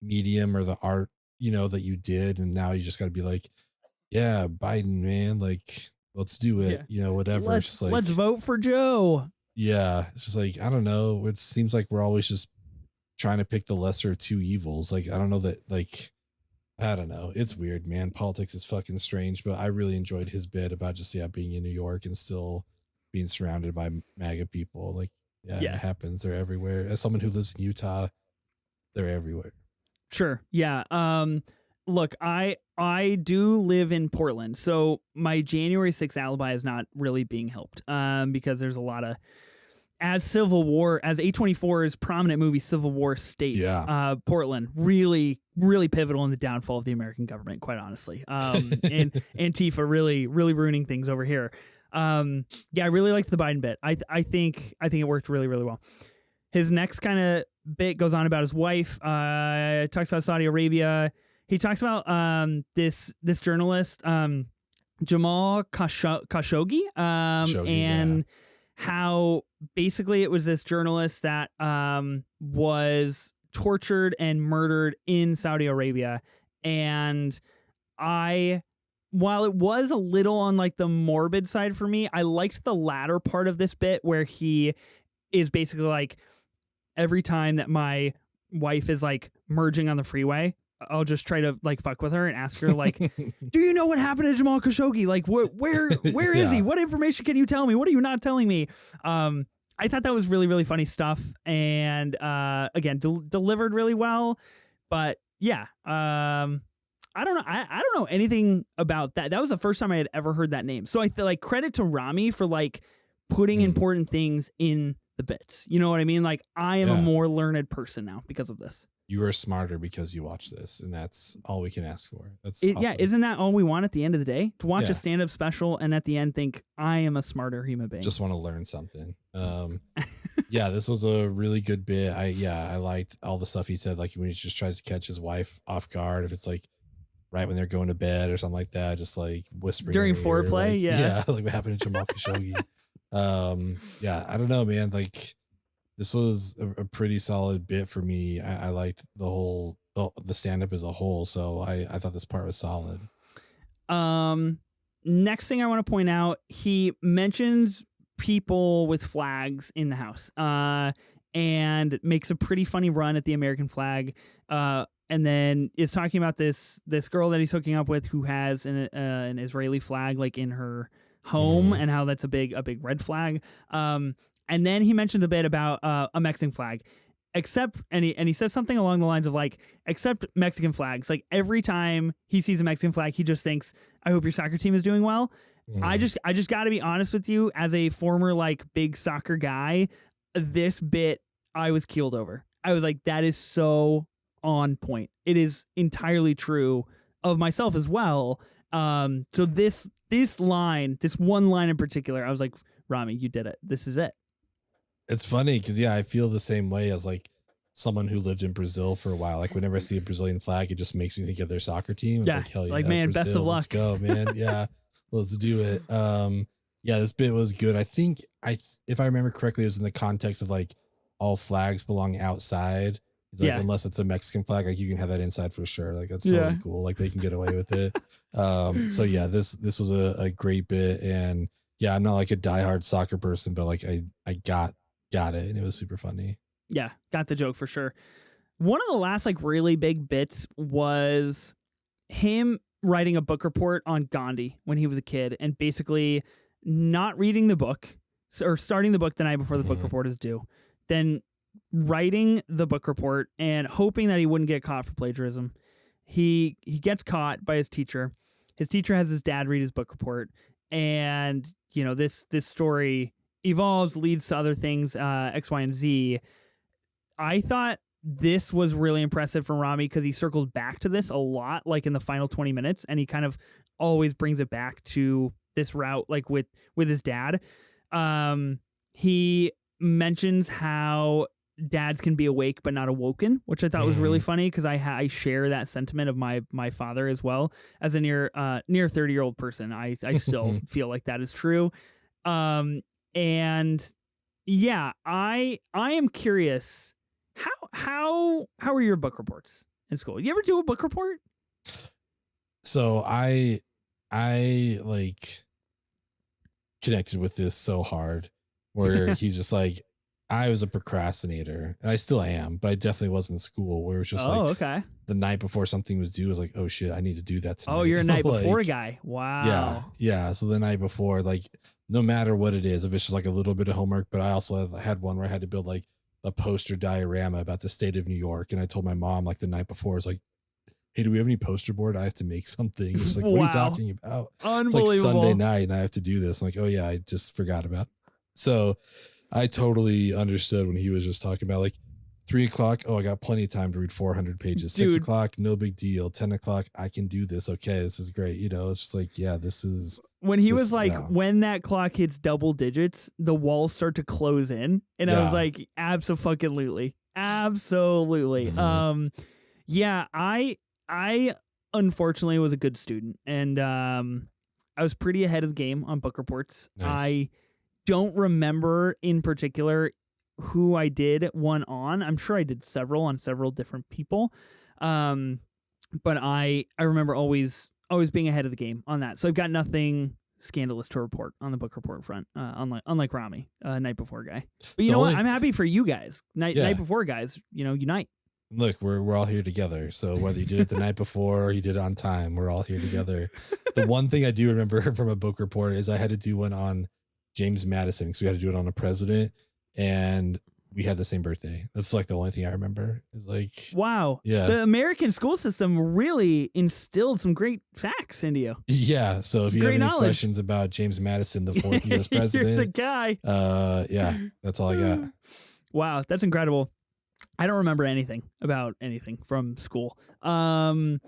medium or the art, you know, that you did, and now you just got to be like, yeah, Biden, man, like. Let's do it, you know, whatever. Let's vote for Joe. Yeah. It's just like, I don't know. It seems like we're always just trying to pick the lesser of two evils. Like, I don't know that, like, I don't know. It's weird, man. Politics is fucking strange, but I really enjoyed his bit about just, being in New York and still being surrounded by MAGA people. Like, it happens. They're everywhere. As someone who lives in Utah, they're everywhere. Sure. Yeah. Look, I do live in Portland, so my January 6th alibi is not really being helped. Because there's a lot of, as A24's prominent movie Civil War states, Portland really, really pivotal in the downfall of the American government, quite honestly. And Antifa really, really ruining things over here. I really liked the Biden bit. I think it worked really, really well. His next kind of bit goes on about his wife. Talks about Saudi Arabia. He talks about this journalist, Jamal Khashoggi, and how basically it was this journalist that was tortured and murdered in Saudi Arabia. And while it was a little on like the morbid side for me, I liked the latter part of this bit where he is basically like, every time that my wife is like merging on the freeway, I'll just try to like fuck with her and ask her like, do you know what happened to Jamal Khashoggi? Like, where is he? What information can you tell me? What are you not telling me? I thought that was really, really funny stuff. And again, delivered really well. But yeah, I don't know. I don't know anything about that. That was the first time I had ever heard that name. So I feel like credit to Ramy for like putting important things in the bits. You know what I mean? Like, I am a more learned person now because of this. You are smarter because you watch this, and that's all we can ask for. That's awesome. Yeah, isn't that all we want at the end of the day? To watch a stand-up special and at the end think, I am a smarter human being. Just want to learn something. This was a really good bit. I liked all the stuff he said, like when he just tries to catch his wife off guard, if it's like right when they're going to bed or something like that, just like whispering during foreplay. Like, like what happened to Jamal Khashoggi. I don't know, man. Like, this was a pretty solid bit for me. I liked the stand-up as a whole, so I thought this part was solid. Next thing I want to point out, he mentions people with flags in the house, and makes a pretty funny run at the American flag, and then is talking about this girl that he's hooking up with who has an Israeli flag like in her home, and how that's a big red flag. And then he mentions a bit about a Mexican flag, and he says something along the lines of like, except Mexican flags. Like every time he sees a Mexican flag, he just thinks, I hope your soccer team is doing well. I just got to be honest with you, as a former like big soccer guy, this bit I was keeled over. I was like, that is so on point. It is entirely true of myself as well. So this one line in particular, I was like, Ramy, you did it. This is it. It's funny because I feel the same way as like someone who lived in Brazil for a while. Like whenever I see a Brazilian flag, it just makes me think of their soccer team. It's like, hell yeah, like, man, Brazil, best of luck. Let's go, man. Yeah, let's do it. This bit was good. I think if I remember correctly, it was in the context of like all flags belong outside. It's like, unless it's a Mexican flag, like you can have that inside for sure. Like that's totally cool. Like they can get away with it. This was a great bit. And I'm not like a diehard soccer person, but like I got it, and it was super funny. Yeah, got the joke for sure. One of the last like really big bits was him writing a book report on Gandhi when he was a kid, and basically not reading the book or starting the book the night before the book report is due, then writing the book report and hoping that he wouldn't get caught for plagiarism. He gets caught by his teacher. His teacher has his dad read his book report, and this story evolves, leads to other things, X, Y, and Z. I thought this was really impressive from Ramy because he circles back to this a lot, like in the final 20 minutes, and he kind of always brings it back to this route, like with his dad. He mentions how dads can be awake but not awoken, which I thought was really funny because I share that sentiment of my father as well. As a near 30-year-old person, I still feel like that is true. And yeah, I am curious, how are your book reports in school? You ever do a book report? So I like connected with this so hard, where he's just like, I was a procrastinator, and I still am, but I definitely was in school where it was just okay. the night before something was due, I was like, oh shit, I need to do that tonight. Oh, you're a night like, before guy. Wow. Yeah. So the night before, like, no matter what it is, if it's just like a little bit of homework, but I also had one where I had to build like a poster diorama about the state of New York. And I told my mom like the night before, I was like, hey, do we have any poster board? I have to make something. She's like, what are you talking about? Unbelievable. It's like Sunday night and I have to do this. I'm like, oh yeah, I just forgot about it. So I totally understood when he was just talking about like 3 o'clock. Oh, I got plenty of time to read 400 pages. Dude. 6 o'clock, no big deal. 10 o'clock, I can do this. Okay, this is great. You know, it's just like, yeah, this is. When he was like, when that clock hits double digits, the walls start to close in. And I was like, absolutely. Absolutely. Mm-hmm. Yeah, I unfortunately was a good student. And I was pretty ahead of the game on book reports. Nice. I don't remember in particular who I did one on. I'm sure I did several on several different people. But I remember always being ahead of the game on that. So I've got nothing scandalous to report on the book report front, unlike Ramy, night before guy. But you know what? I'm happy for you guys. Night before guys, you know, unite. Look, we're all here together. So whether you did it the night before or you did it on time, we're all here together. The one thing I do remember from a book report is I had to do one on James Madison because we had to do it on a president, and we had the same birthday. That's like the only thing I remember. Is like, wow, yeah, the American school system really instilled some great facts into you. Yeah, so if you have any questions about James Madison, the 4th U.S. president, you're the guy. Yeah, that's all I got. Wow, that's incredible. I don't remember anything about anything from school. Did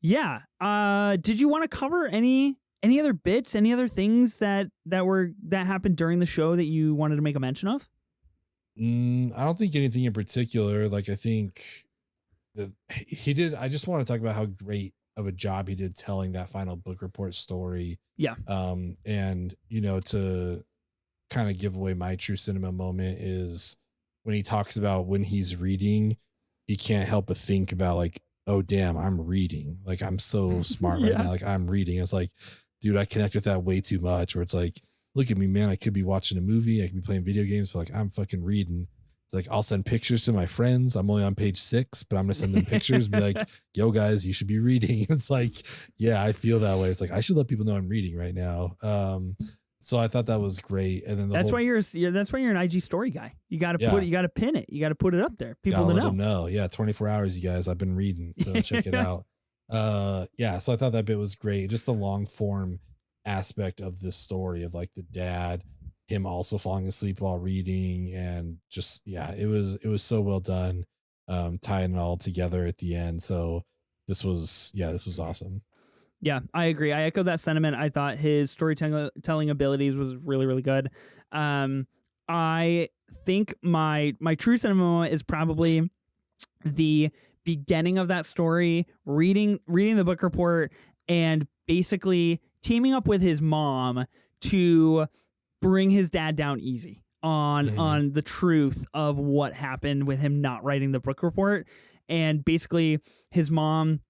you want to cover any other bits, any other things that happened during the show that you wanted to make a mention of? I don't think anything in particular. Like, I think that he did. I just want to talk about how great of a job he did telling that final book report story. Yeah. And you know, to kind of give away my true cinema moment is when he talks about when he's reading, he can't help but think about like, oh damn, I'm reading. Like, I'm so smart right now. Like, I'm reading. It's like, dude, I connect with that way too much. Where it's like, look at me, man. I could be watching a movie. I could be playing video games, but like, I'm fucking reading. It's like, I'll send pictures to my friends. I'm only on page 6, but I'm going to send them pictures and be like, yo guys, you should be reading. It's like, yeah, I feel that way. It's like, I should let people know I'm reading right now. So I thought that was great. And then that's why you're an IG story guy. You got to you got to pin it. You got to put it up there. People to let know. Them know. Yeah. 24 hours, you guys, I've been reading. So check it out. So I thought that bit was great. Just the long form aspect of this story of like the dad, him also falling asleep while reading, and just, it was so well done. Tying it all together at the end. So this was awesome. Yeah, I agree. I echo that sentiment. I thought his storytelling abilities was really, really good. I think my true cinema is probably the beginning of that story, reading the book report, and basically teaming up with his mom to bring his dad down easy on the truth of what happened with him not writing the book report, and basically his mom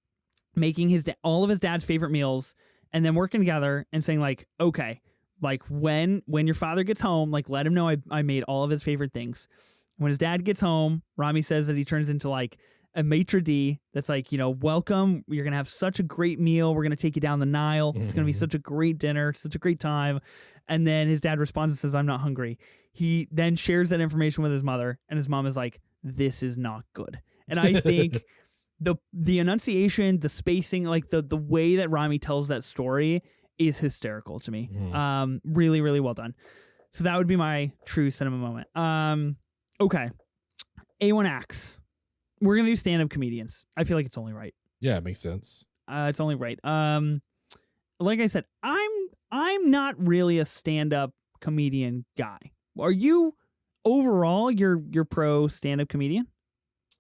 making all of his dad's favorite meals, and then working together and saying like, okay, like when your father gets home, like let him know I made all of his favorite things. When his dad gets home, Ramy says that he turns into like a maitre d' that's like, you know, welcome, you're gonna have such a great meal, we're gonna take you down the Nile, it's gonna be such a great dinner, such a great time. And then his dad responds and says, I'm not hungry. He then shares that information with his mother, and his mom is like, this is not good. And I think the enunciation, the spacing, like the way that Ramy tells that story is hysterical to me. Really, really well done. So that would be my true cinema moment. Okay. A1 acts. We're going to do stand-up comedians. I feel like it's only right. Yeah, it makes sense. It's only right. Like I said, I'm not really a stand-up comedian guy. Are you overall you're pro stand-up comedian?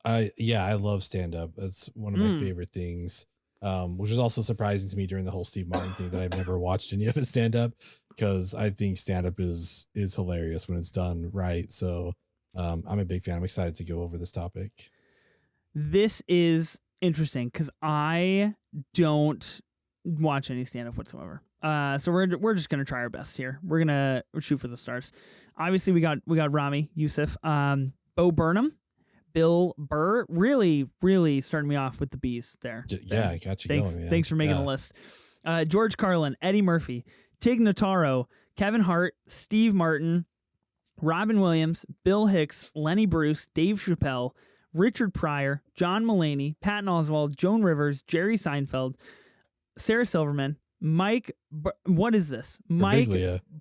I love stand-up. That's one of my favorite things, which is also surprising to me during the whole Steve Martin thing that I've never watched any of his stand-up, because I think stand-up is hilarious when it's done right. So I'm a big fan. I'm excited to go over this topic. This is interesting because I don't watch any stand-up whatsoever. So we're just gonna try our best here. We're gonna shoot for the stars. Obviously, we got Ramy Youssef, Bo Burnham, Bill Burr. Really, really starting me off with the B's there. Yeah, I got you going, man. Thanks for making the list. George Carlin, Eddie Murphy, Tig Notaro, Kevin Hart, Steve Martin, Robin Williams, Bill Hicks, Lenny Bruce, Dave Chappelle, Richard Pryor, John Mulaney, Patton Oswalt, Joan Rivers, Jerry Seinfeld, Sarah Silverman, what is this? Mike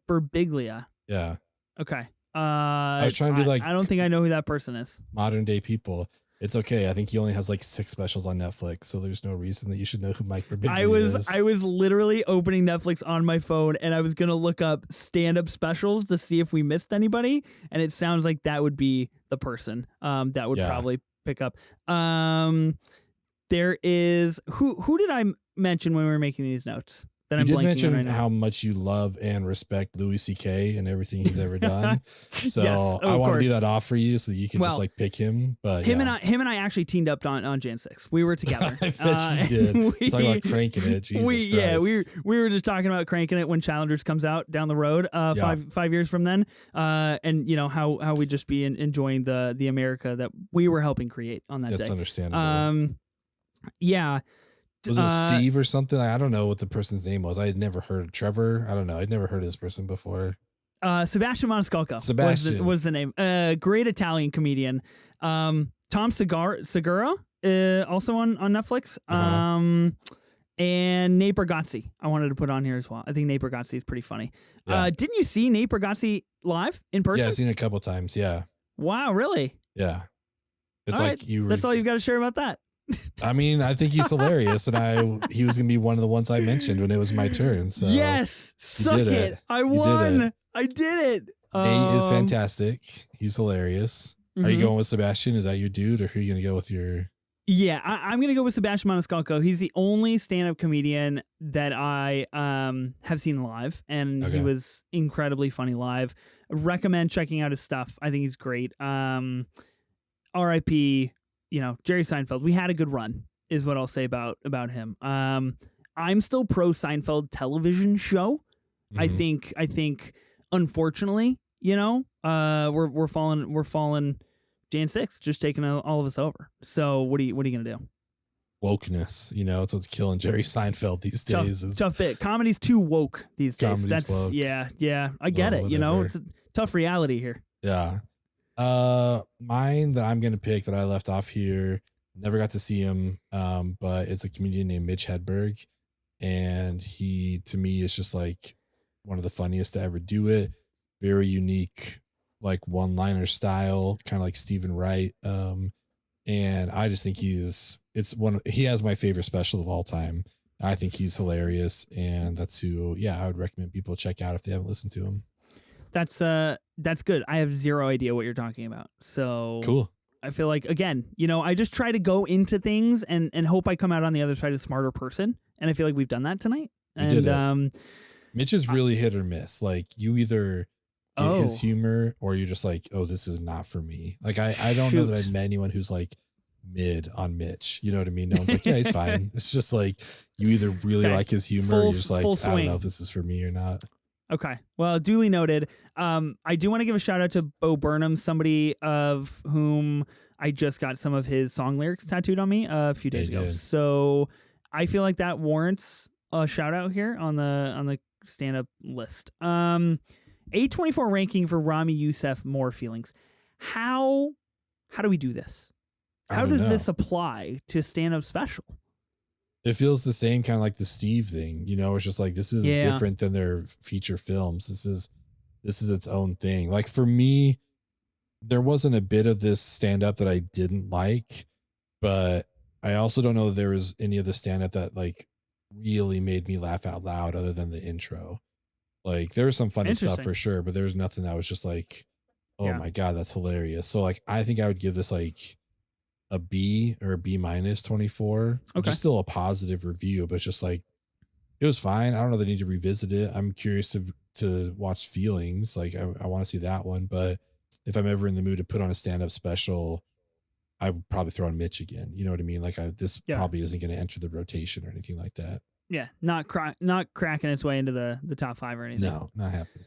Birbiglia. Yeah. Okay. I was trying to do I don't think I know who that person is. Modern day people. It's okay. I think he only has like 6 specials on Netflix, so there's no reason that you should know who Mike Birbiglia is. I was literally opening Netflix on my phone, and I was gonna look up stand-up specials to see if we missed anybody, and it sounds like that would be the person that would probably pick up. There is who did I mention when we were making these notes? You did mention how much you love and respect Louis C.K. and everything he's ever done. So yes, I want to do that off for you so that you can just like pick him. But him and I actually teamed up on Jan 6. We were together. I bet you did. Talking about cranking it. Jesus Christ. We were just talking about cranking it when Challengers comes out down the road 5 years from then. And you know how we just be enjoying the America that we were helping create on that day. That's understandable. Yeah. Was it Steve or something? I don't know what the person's name was. I had never heard of Trevor. I don't know. I'd never heard of this person before. Sebastian Maniscalco was the name. Great Italian comedian. Tom Segura, also on Netflix. And Nate Bargatze, I wanted to put on here as well. I think Nate Bargatze is pretty funny. Yeah. Didn't you see Nate Bargatze live in person? Yeah, I've seen it a couple times. Yeah. Wow, really? Yeah. It's all like right. That's all you've got to share about that. I mean, I think he's hilarious, and he was gonna be one of the ones I mentioned when it was my turn. So yes, suck it. I won. I did it. Nate is fantastic. He's hilarious. Are you going with Sebastian? Is that your dude, or who are you gonna go with your? Yeah, I'm gonna go with Sebastian Maniscalco. He's the only stand-up comedian that I have seen live, and he was incredibly funny live. Recommend checking out his stuff. I think he's great. R.I.P. You know, Jerry Seinfeld. We had a good run, is what I'll say about him. I'm still pro Seinfeld television show. I think unfortunately, you know, we're falling Jan 6, just taking all of us over. So what are you gonna do? Wokeness, you know, it's what's killing Jerry Seinfeld these days. Tough bit. Comedy's too woke these days. That's woke. Yeah. I get it. Whatever. You know, it's a tough reality here. Yeah. Mine that I'm gonna pick that I left off here, never got to see him, but it's a comedian named Mitch Hedberg, and he to me is just like one of the funniest to ever do it. Very unique, like one-liner style, kind of like Stephen Wright. And I just think he has my favorite special of all time. I think he's hilarious, and that's who I would recommend people check out if they haven't listened to him. That's good. I have zero idea what you're talking about. So cool. I feel like, again, you know, I just try to go into things and hope I come out on the other side a smarter person. And I feel like we've done that tonight. Mitch is really hit or miss. Like you either get his humor or you're just like, oh, this is not for me. Like I don't know that I've met anyone who's like mid on Mitch. You know what I mean? No one's like, yeah, he's fine. It's just like you either really like his humor or you're just like, I don't know if this is for me or not. Okay. Well, duly noted. I do want to give a shout out to Bo Burnham, somebody of whom I just got some of his song lyrics tattooed on me a few days ago. So I feel like that warrants a shout out here on the stand up list. A24 ranking for Ramy Youssef, more feelings. How do we do this? How does this apply to stand up special? It feels the same, kind of like the Steve thing, you know, it's just like, this is different than their feature films. This is its own thing. Like for me, there wasn't a bit of this stand up that I didn't like, but I also don't know that there was any of the stand up that like really made me laugh out loud other than the intro. Like there was some funny stuff for sure, but there was nothing that was just like, oh my God, that's hilarious. So like, I think I would give this like a B or a B minus 24, which is still a positive review, but it's just like, it was fine. I don't know that I need to revisit it. I'm curious to watch Feelings. Like I want to see that one, but if I'm ever in the mood to put on a stand-up special, I would probably throw on Mitch again. You know what I mean? Like this probably isn't going to enter the rotation or anything like that. Yeah, not cracking its way into the top 5 or anything. No, not happening.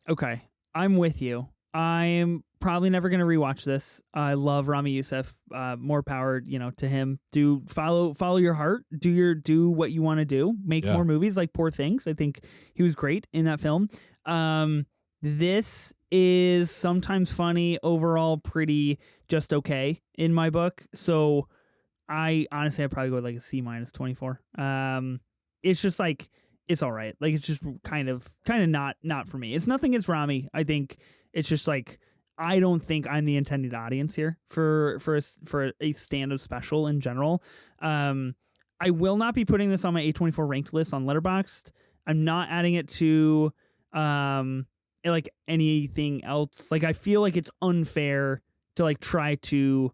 Okay, I'm with you. I'm probably never going to rewatch this. I love Ramy Youssef. More power, to him. Do follow your heart. Do what you want to do. Make more movies like Poor Things. I think he was great in that film. This is sometimes funny, overall pretty just okay in my book. So I'd probably go with like a C- 24. It's just like, it's all right. Like, it's just kind of not for me. It's nothing against Ramy. I think it's just like, I don't think I'm the intended audience here for a stand-up special in general. I will not be putting this on my A24 ranked list on Letterboxd. I'm not adding it to like anything else. Like, I feel like it's unfair to like try to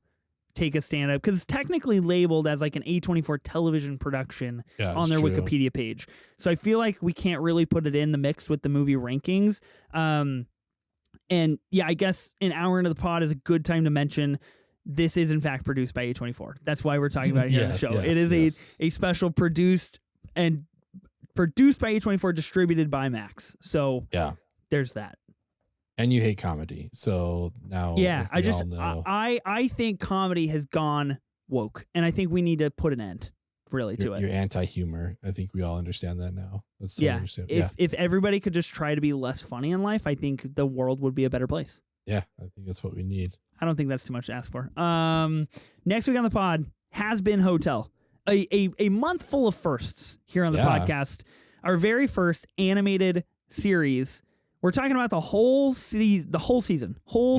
take a stand-up because it's technically labeled as like an A24 television production on their Wikipedia page. So I feel like we can't really put it in the mix with the movie rankings. And yeah, I guess an hour into the pod is a good time to mention this is in fact produced by A24. That's why we're talking about it here on the show. It is a special produced by A24, distributed by Max. So there's that. And you hate comedy, so now I think comedy has gone woke, and I think we need to put an end to it. You're anti-humor. I think we all understand that now. That's understand. If everybody could just try to be less funny in life, I think the world would be a better place. Yeah, I think that's what we need. I don't think that's too much to ask for. Next week on the pod, Has Been Hotel, a month full of firsts here on the podcast. Our very first animated series. We're talking about the whole season,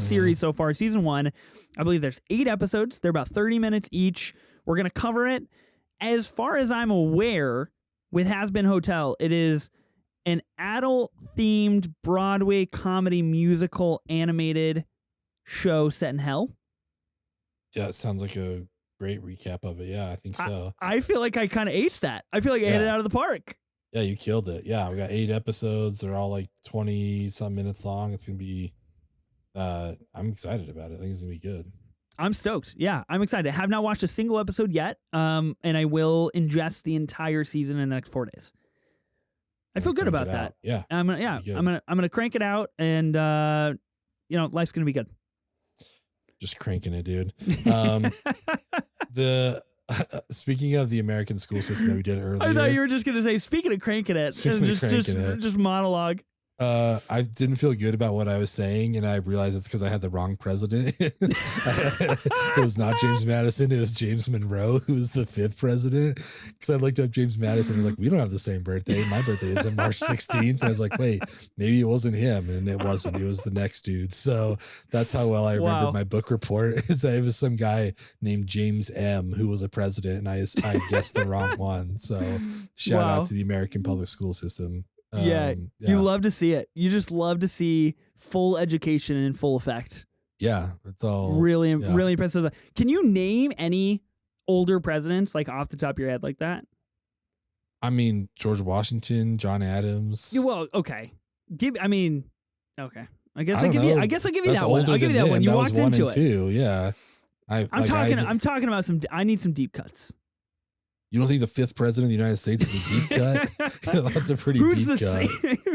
series so far. Season 1, I believe there's 8 episodes. They're about 30 minutes each. We're going to cover it. As far as I'm aware, with Has Been Hotel, it is an adult-themed Broadway comedy musical animated show set in hell. Yeah, it sounds like a great recap of it. Yeah, I think so. I feel like I kind of aced that. I feel like I hit it out of the park. Yeah, you killed it. Yeah, we got 8 episodes. They're all like 20-some minutes long. It's going to be, I'm excited about it. I think it's going to be good. I'm stoked. Yeah, I'm excited. I have not watched a single episode yet, and I will ingest the entire season in the next 4 days. I feel good about that. Yeah. I'm gonna crank it out, and life's gonna be good. Just cranking it, dude. Speaking of the American school system that we did earlier, I thought you were just gonna say, speaking of cranking it, just monologue. I didn't feel good about what I was saying, and I realized it's because I had the wrong president. It was not James Madison. It was James Monroe, who was the 5th president. Because I looked up James Madison and was like, we don't have the same birthday. My birthday is on March 16th. And I was like, wait, maybe it wasn't him. And it wasn't. It was the next dude. So that's how well I remember my book report, is that it was some guy named James M. who was a president, and I guessed the wrong one. So shout out to the American public school system. You love to see it. You just love to see full education in full effect. Yeah, it's all really impressive. Can you name any older presidents like off the top of your head like that? I mean, George Washington, John Adams. Well, okay. Okay. I guess I'll give you that one. I'll give you that one. You walked into it. 2, yeah. I'm talking about I need some deep cuts. You don't think the 5th president of the United States is a deep cut? That's a pretty deep cut.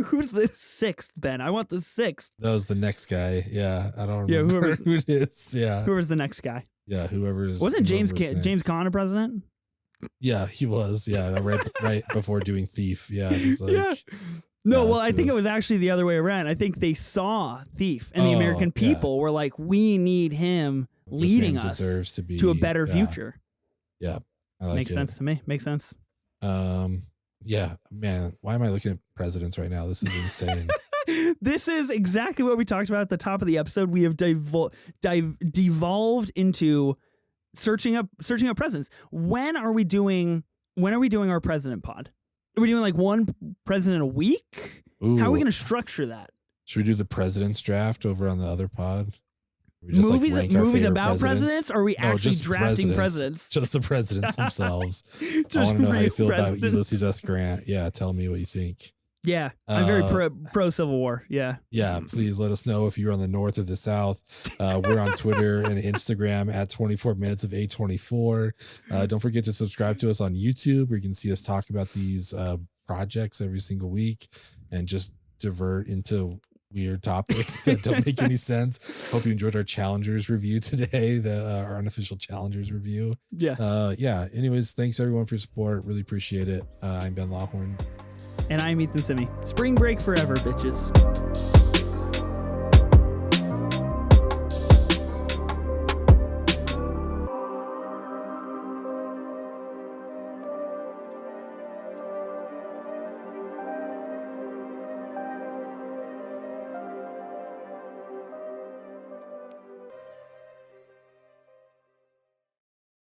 Who's the 6th, Ben? I want the 6th. That was the next guy. Yeah, I don't remember who it is. Yeah, whoever's the next guy. Yeah, whoever's. Wasn't James Conner president? Yeah, he was. Yeah, right before doing Thief. Yeah, it was like, yeah. No, well, I think it was actually the other way around. I think they saw Thief, and the American people were like, "We need him leading us to a better future." Yeah. Makes sense to me. Makes sense. Yeah, man. Why am I looking at presidents right now? This is insane. This is exactly what we talked about at the top of the episode. We have devolved into searching up presidents. When are we doing our president pod? Are we doing like one president a week? Ooh. How are we going to structure that? Should we do the president's draft over on the other pod? Movies about presidents, or are we actually drafting presidents? Just the presidents themselves. I want to know how you feel about Ulysses S. Grant. Yeah, tell me what you think. Yeah, I'm very pro Civil War. Yeah. Yeah, please let us know if you're on the North or the South. We're on Twitter and Instagram at 24 Minutes of A24. Don't forget to subscribe to us on YouTube, where you can see us talk about these projects every single week and just divert into weird topics that don't make any sense. Hope you enjoyed our Challengers review today, our unofficial Challengers review. Yeah. Yeah. Anyways, thanks everyone for your support. Really appreciate it. I'm Ben Lawhorn. And I'm Ethan Simi. Spring break forever, bitches.